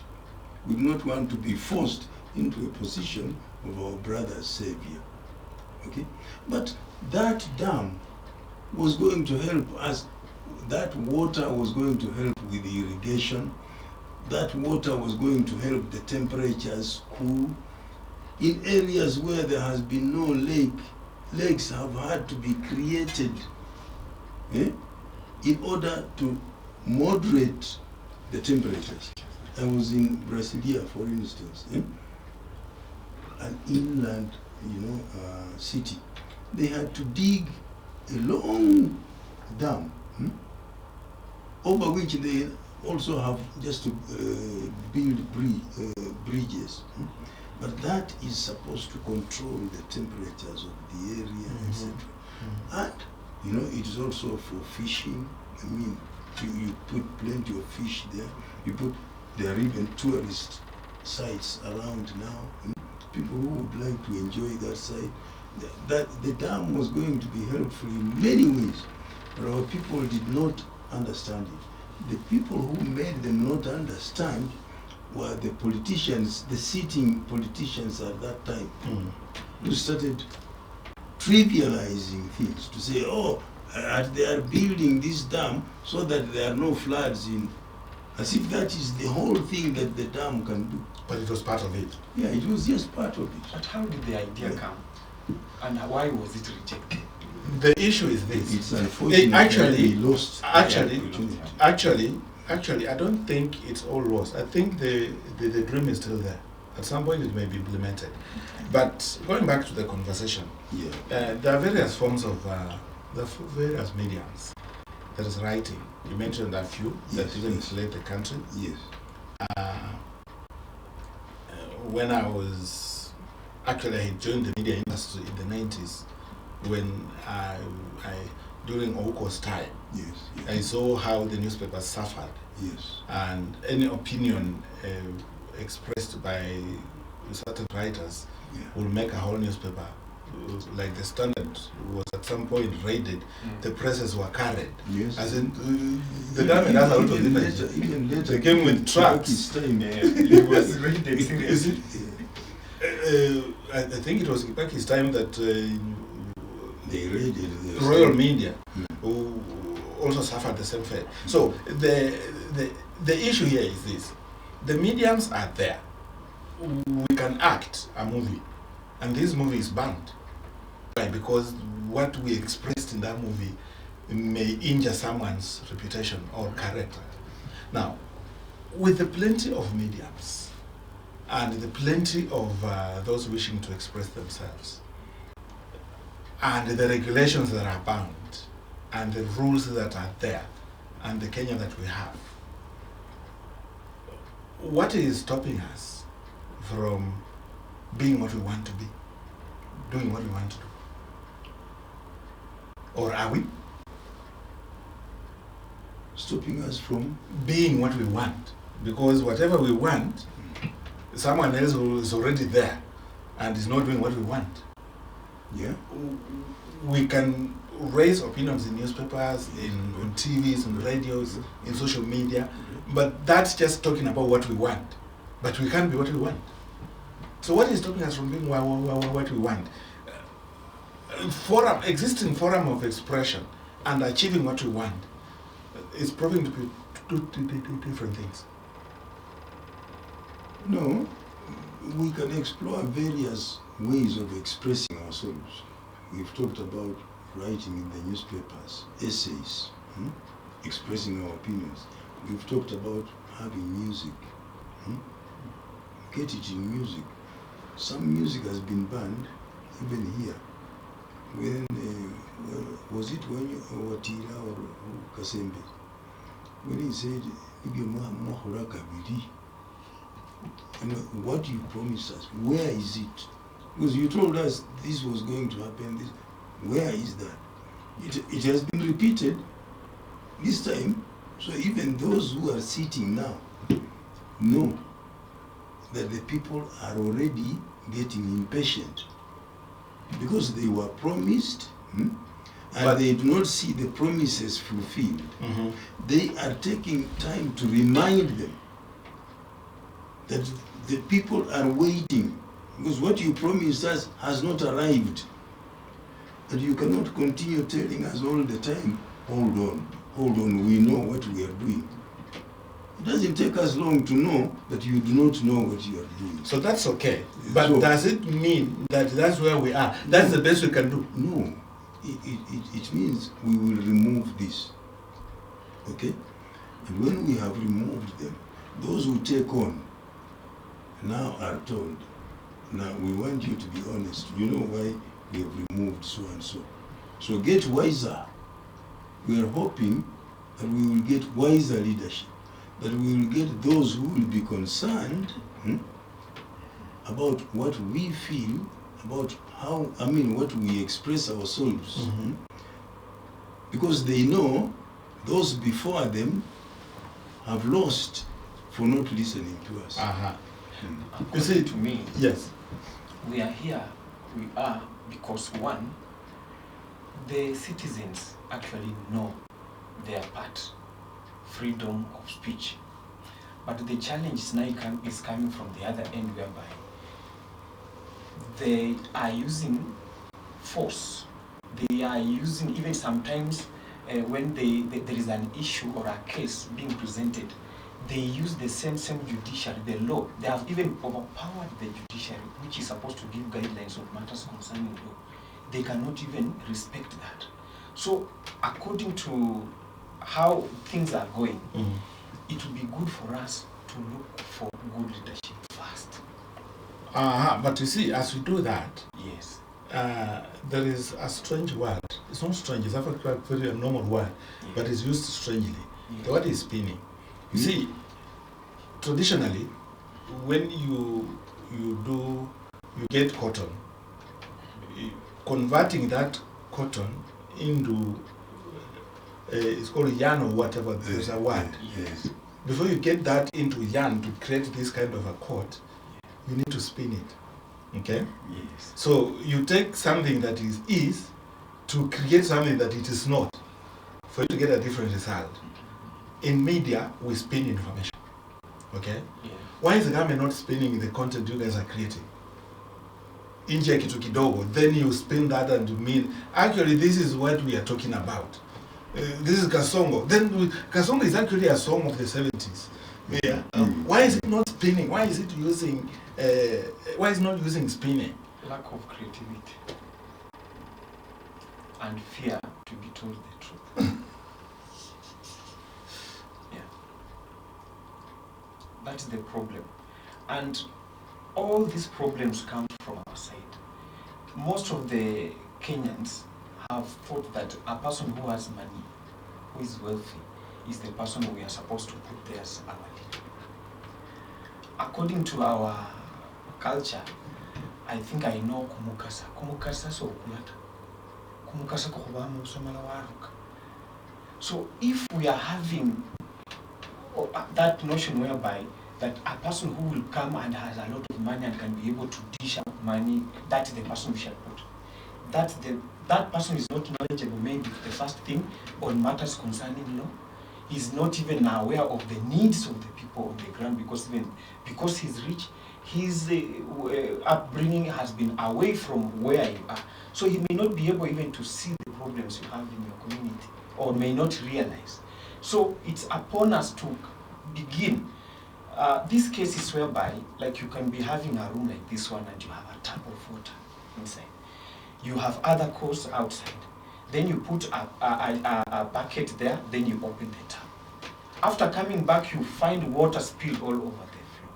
We do not want to be forced into a position of our brother's savior. Okay? But that dam was going to help us. That water was going to help with the irrigation. That water was going to help the temperatures cool. In areas where there has been no lake, lakes have had to be created in order to moderate the temperatures. I was in Brasilia, for instance, an inland, city. They had to dig a long dam, over which they also have just to build bridges. But that is supposed to control the temperatures of the area, etc. And it is also for fishing. I mean, you put plenty of fish there. There are even tourist sites around now. People who would like to enjoy that site. That the dam was going to be helpful in many ways, but our people did not understand it. The people who made them not understand were the politicians, the sitting politicians at that time, who started trivializing things to say, they are building this dam so that there are no floods as if that is the whole thing that the dam can do. But it was part of it. Yeah, it was just part of it. But how did the idea come? And why was it rejected? The issue is this. It's unfortunate that we lost Actually, I don't think it's all lost. I think the dream is still there. At some point it may be implemented. But going back to the conversation, there are various forms of, various mediums. There is writing. You mentioned a few that even inflate the country. Yes. When I had joined the media industry in the 90s, when during Oko's time, I saw how the newspapers suffered. Yes. And any opinion expressed by certain writers will make a whole newspaper. Like the Standard was at some point raided, the presses were carried. Yes. As in, the government has a lot of images. Even later, they came with trucks. It was raided seriously. I think it was Kipaki's time that they raided the Royal Media, who also suffered the same fate. So the issue here is this: the mediums are there. We can act a movie, and this movie is banned. Why? Because what we expressed in that movie may injure someone's reputation or character. Now, with the plenty of mediums and the plenty of those wishing to express themselves, and the regulations that are bound, and the rules that are there, and the Kenya that we have, what is stopping us from being what we want to be, doing what we want to do? Or are we? Stopping us from being what we want. Because whatever we want, someone else who is already there and is not doing what we want. Yeah. We can raise opinions in newspapers, on TVs, on radios, in social media, but that's just talking about what we want. But we can't be what we want. So what is stopping us from doing what we want? Existing forum of expression and achieving what we want is proving to be two different things. No, we can explore various ways of expressing ourselves. We've talked about writing in the newspapers, essays, expressing our opinions. We've talked about having music. Get it in music. Some music has been banned, even here. When was it when Watira or Kasembe? When he said, what you promised us, where is it? Because you told us this was going to happen. Where is that? It has been repeated this time. So even those who are sitting now know that the people are already getting impatient because they were promised and they do not see the promises fulfilled. They are taking time to remind them that the people are waiting because what you promised us has not arrived. And you cannot continue telling us all the time, hold on, we know what we are doing. It doesn't take us long to know that you do not know what you are doing. So that's okay. But so, does it mean that that's where we are? That's the best we can do? No. It means we will remove this. Okay? And when we have removed them, those who take on now are told, now we want you to be honest. You know why we have removed so and so. So get wiser. We are hoping that we will get wiser leadership, that we will get those who will be concerned about what we feel, about what we express ourselves. Because they know those before them have lost for not listening to us. You see, to me, yes, we are here, we are because one, the citizens actually know their part, freedom of speech. But the challenge now is coming from the other end, whereby they are using force. They are using, even sometimes when there is an issue or a case being presented, they use the same judiciary, the law. They have even overpowered the judiciary, which is supposed to give guidelines on matters concerning law. They cannot even respect that. So according to how things are going, it would be good for us to look for good leadership first. But you see, as we do that, yes, there is a strange word. It's not strange, it's a very normal word, but it's used strangely. Yes. The word is spinning. You see, traditionally, when you get cotton, converting that cotton into it's called yarn or whatever, there's a word. Yes. Before you get that into yarn to create this kind of a coat, you need to spin it. Okay? Yes. So you take something that is to create something that it is not, for you to get a different result. In media, we spin information. Okay? Yeah. Why is the government not spinning the content you guys are creating? Injia kitu kidogo, then you spin that and mean, actually this is what we are talking about. This is Kasongo. Then Kasongo is actually a song of the 70s. Yeah. Why is it not spinning? Why is it using not using spinning? Lack of creativity and fear to be told the truth. Yeah. That's the problem. And all these problems come from our side. Most of the Kenyans have thought that a person who has money, who is wealthy, is the person we are supposed to put there as our leader. According to our culture, I think I know kumukasa. Kumukasa so kumata. Kumukasa kukubamu somala waruka. So if we are having that notion whereby that a person who will come and has a lot of money and can be able to dish out money, that's the person we shall put. That person is not knowledgeable, maybe the first thing, on matters concerning law. He's not even aware of the needs of the people on the ground because he's rich, his upbringing has been away from where you are. So he may not be able even to see the problems you have in your community, or may not realize. So it's upon us to begin. These cases whereby, like, you can be having a room like this one and you have a tap of water inside. You have other cores outside. Then you put a bucket there, then you open the tap. After coming back, you find water spilled all over the floor.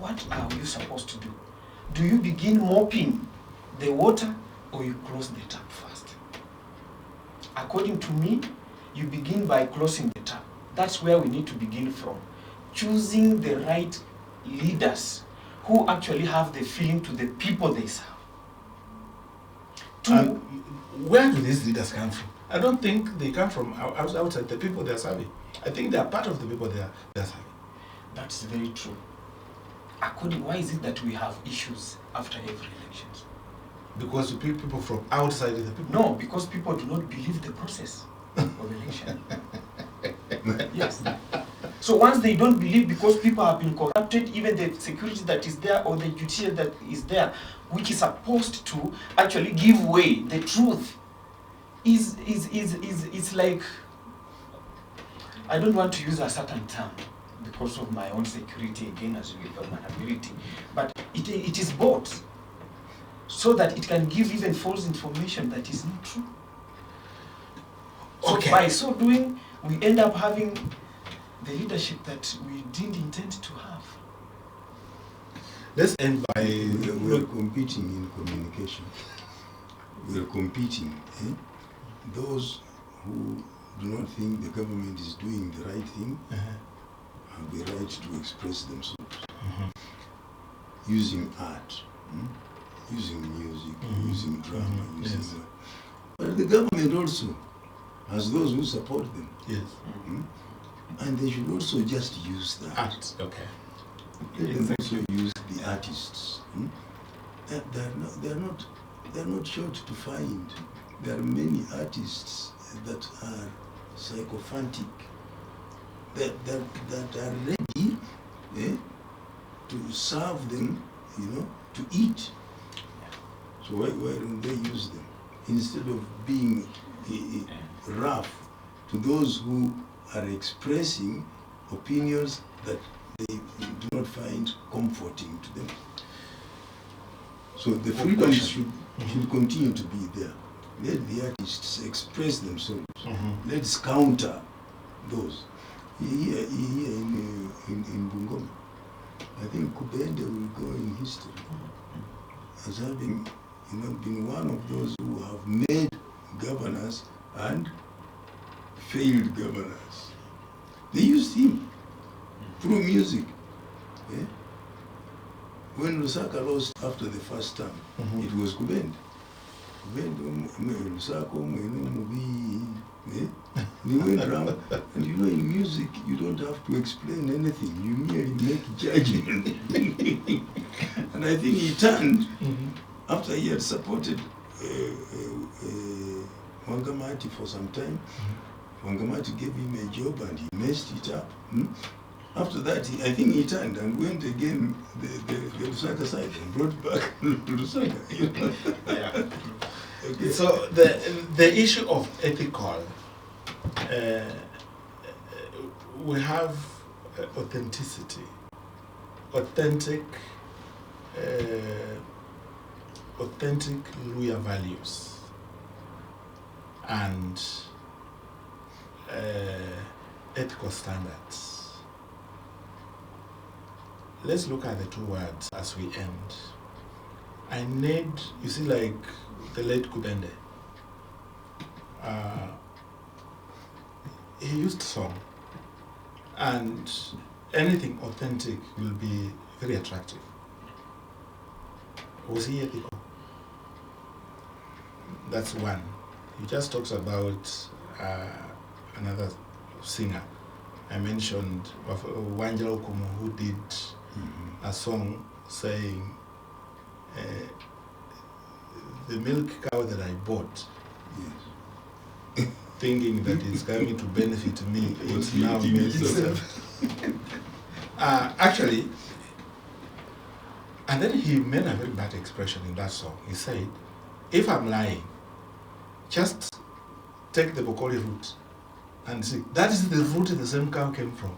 What are you supposed to do? Do you begin mopping the water, or you close the tap first? According to me, you begin by closing the tap. That's where we need to begin from. Choosing the right leaders who actually have the feeling to the people they serve. And where do these leaders come from? I don't think they come from outside the people they are serving. I think they are part of the people they are serving. That's very true. Why is it that we have issues after every elections? Because you pick people from outside the people. No, because people do not believe the process of election. Yes. So once they don't believe, because people have been corrupted, even the security that is there or the judiciary that is there, which is supposed to actually give way, the truth is like, I don't want to use a certain term because of my own security, again, as well as vulnerability, but it is bought so that it can give even false information that is not true. So Okay. by so doing, we end up having the leadership that we didn't intend to have. Let's end by We are competing in communication. We are competing. Those who do not think the government is doing the right thing have the right to express themselves using art, using music, using drama, using Yes. But the government also has those who support them. yes. And they should also just use that. Art. Okay. Let them also use the artists. They're not short to find. There are many artists that are sycophantic, that are ready to serve them, to eat. So why don't they use them instead of being rough to those who are expressing opinions that they do not find comforting to them? So the freedom should continue to be there. Let the artists express themselves. Let's counter those. Here in Bungoma, I think Kubende will go in history as having been one of those who have made governors and failed governors. They used him through music. When Lusaka lost after the first term, it was Kubende. Lusaka he went around, and in music you don't have to explain anything, you merely make judgment. And I think he turned after he had supported Wangamati for some time. Wangamati gave him a job and he messed it up. After that, I think he turned and went again the Lusaka side and brought back Lusaka. Yeah. Okay. So the issue of ethical, we have authenticity, authentic Luya values, and ethical standards. Let's look at the two words as we end. I need, you see, like the late Kubende, he used song, and anything authentic will be very attractive. Was he ethical? That's one. He just talks about another singer. I mentioned Wanjala Okumu, who did a song saying, the milk cow that I bought, thinking that it's coming to benefit me, it's now made itself. Actually, And then he made a very bad expression in that song. He said, if I'm lying, just take the Bokoli route and see. That is the route the same cow came from.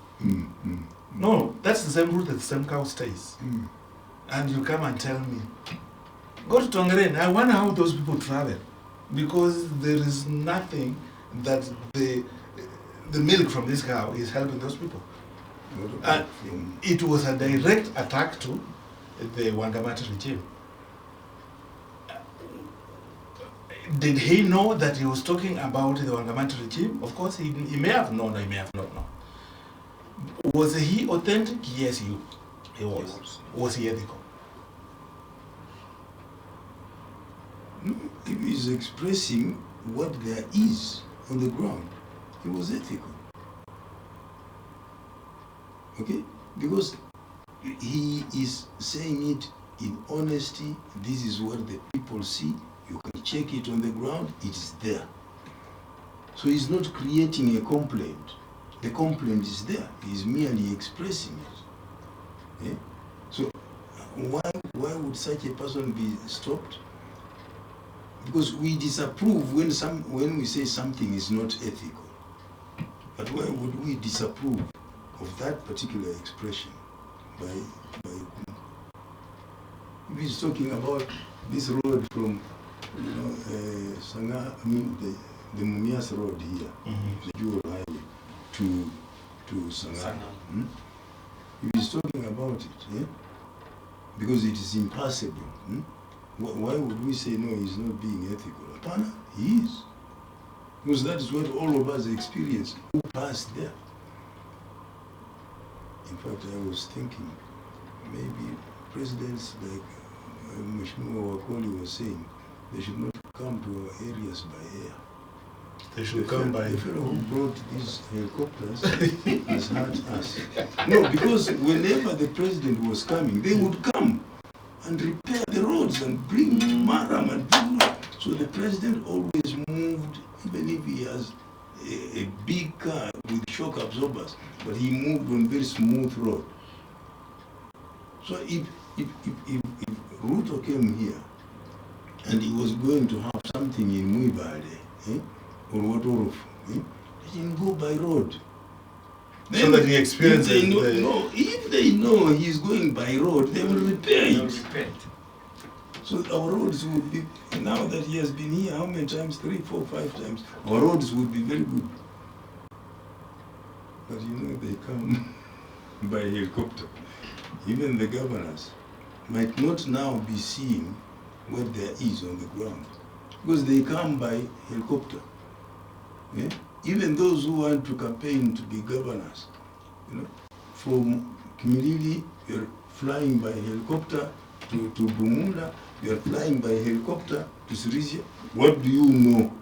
No, that's the same route that the same cow stays. And you come and tell me, go to Tongeren. I wonder how those people travel. Because there is nothing that the milk from this cow is helping those people. And it was a direct attack to the Wangamati regime. Did he know that he was talking about the Wangamati regime? Of course, he may have known or he may have not known. Was he authentic? Yes, he was. Was he ethical? No, he is expressing what there is on the ground. He was ethical. Okay? Because he is saying it in honesty. This is what the people see. You can check it on the ground. It is there. So he's not creating a complaint. The complaint is there. He is merely expressing it. Yeah? So why would such a person be stopped? Because we disapprove when we say something is not ethical. But why would we disapprove of that particular expression? If he's talking about this road from Sanga, I mean the Mumias road here, the Jewel Highway to Sanga. If he's talking about it, yeah? Because it is impassable. Why would we say no, he's not being ethical? Apana, he is. Because that is what all of us experience who passed there. In fact, I was thinking maybe presidents like Mheshimiwa Wakoli was saying, they should not come to our areas by air. They should come by... The fellow who brought these helicopters has hurt us. No, because whenever the president was coming, they would come and repair the roads and bring maram and bring... So the president always moved, even if he has a big car with shock absorbers, but he moved on very smooth road. So if Ruto came here and he was going to have something in Muibale, or Watoruf, let him go by road. So that he experiences if they know he's going by road, they will repair it. So our roads would be, now that he has been here, how many times? 3, 4, 5 times. Our roads would be very good. But they come by helicopter. Even the governors might not now be seeing what there is on the ground, because they come by helicopter. Yeah? Even those who want to campaign to be governors, from Kimilili, you're flying by helicopter to Bumunda, you're flying by helicopter to Sirisia. What do you know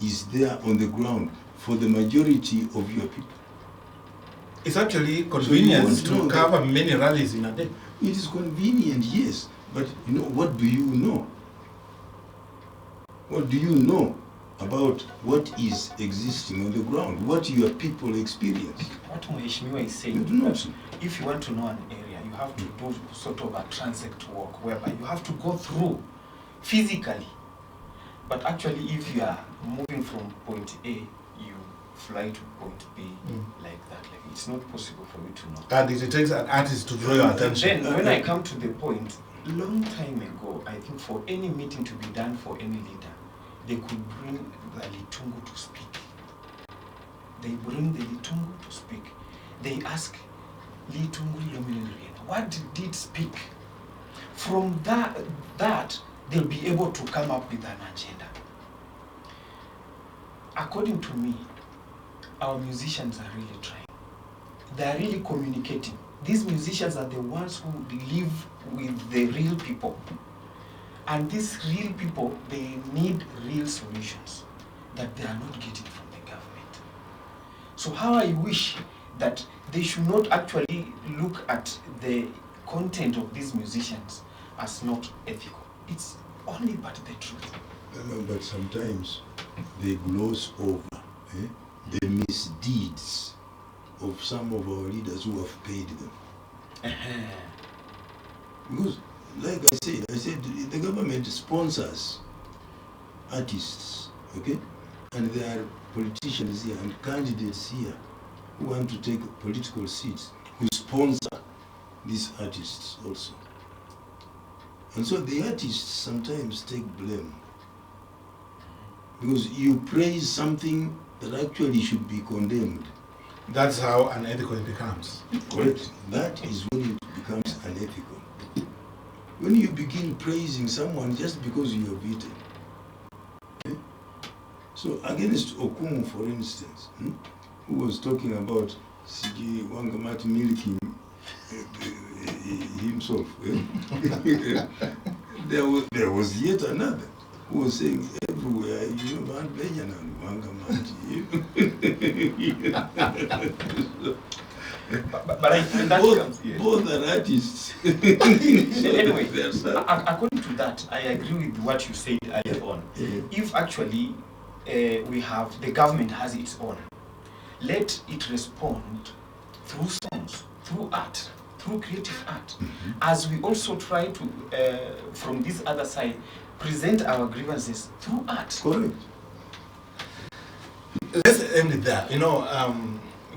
is there on the ground for the majority of your people? It's actually convenient to cover many rallies in a day. It is convenient, yes, but what do you know? What do you know about what is existing on the ground, what your people experience? What Mheshimiwa is saying, You do not. If you want to know an area, you have to do sort of a transect walk, whereby you have to go through physically. But actually, if you are moving from point A, you fly to point B like that. Like, it's not possible for you to know. And it takes an artist to draw your attention. Then, when I come to the point, long time ago, I think for any meeting to be done for any leader, they could bring the Litungu to speak. They bring the Litungu to speak. They ask Litungu Lomilirian, what did it speak? From that, they'll be able to come up with an agenda. According to me, our musicians are really trying. They are really communicating. These musicians are the ones who live with the real people. And these real people, they need real solutions that they are not getting from the government. So how I wish that they should not actually look at the content of these musicians as not ethical. It's only but the truth. No, but sometimes they gloss over the misdeeds of some of our leaders who have paid them. Because, like I said the government sponsors artists, okay? And there are politicians here and candidates here who want to take political seats who sponsor these artists also. And so the artists sometimes take blame. Because you praise something that actually should be condemned. That's how unethical it becomes. Correct. That is when it becomes unethical. When you begin praising someone just because you have eaten. Okay? So against Okumu, for instance, who was talking about Sigi Wangamati milking himself, there was yet another who was saying everywhere, you know, Van Benjamin Wangamati. But that comes, yes. Both are artists. Anyway, according to that, I agree with what you said earlier on. Yeah. If actually the government has its own, let it respond through songs, through art, through creative art, as we also try to, from this other side, present our grievances through art. Correct. Let's end it there. You know,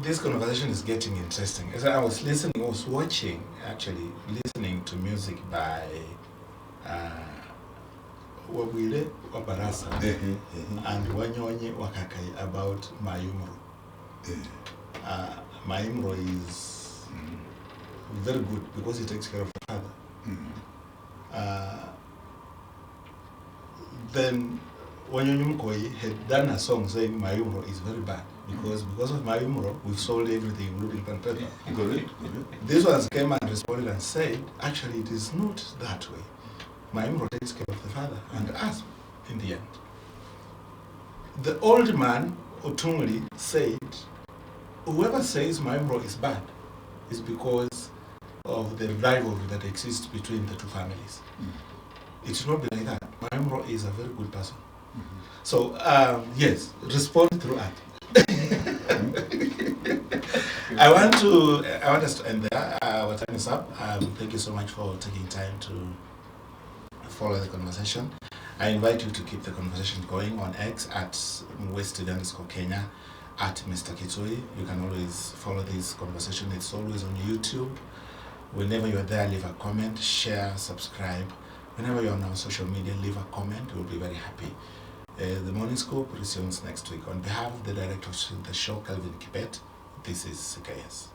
this conversation is getting interesting. As I was listening, I was listening to music by Wabwile Wabarasa and Wanyonye Wakakai about Mayumro. Mayumro is very good because he takes care of the father. Then Wanyonye Mkoi had done a song saying Mayumro is very bad because of Mayumro we've sold everything, including pen paper. Correct. These ones came and responded and said, actually it is not that way. Mayumro takes care of the father and us in the end. The old man, Otungli, said, whoever says Mayumro is bad is because of the rivalry that exists between the two families. It should not be like that. Mayumro is a very good person. So, yes, respond through art. I want us to end there. Our time is up. Thank you so much for taking time to follow the conversation. I invite you to keep the conversation going on X at West_Kenya, at Mr. Kitui. You can always follow this conversation. It's always on YouTube. Whenever you're there, leave a comment, share, subscribe. Whenever you're on our social media, leave a comment. We'll be very happy. The Morning Scoop resumes next week. On behalf of the director of the show, Calvin Kibet, this is CKS.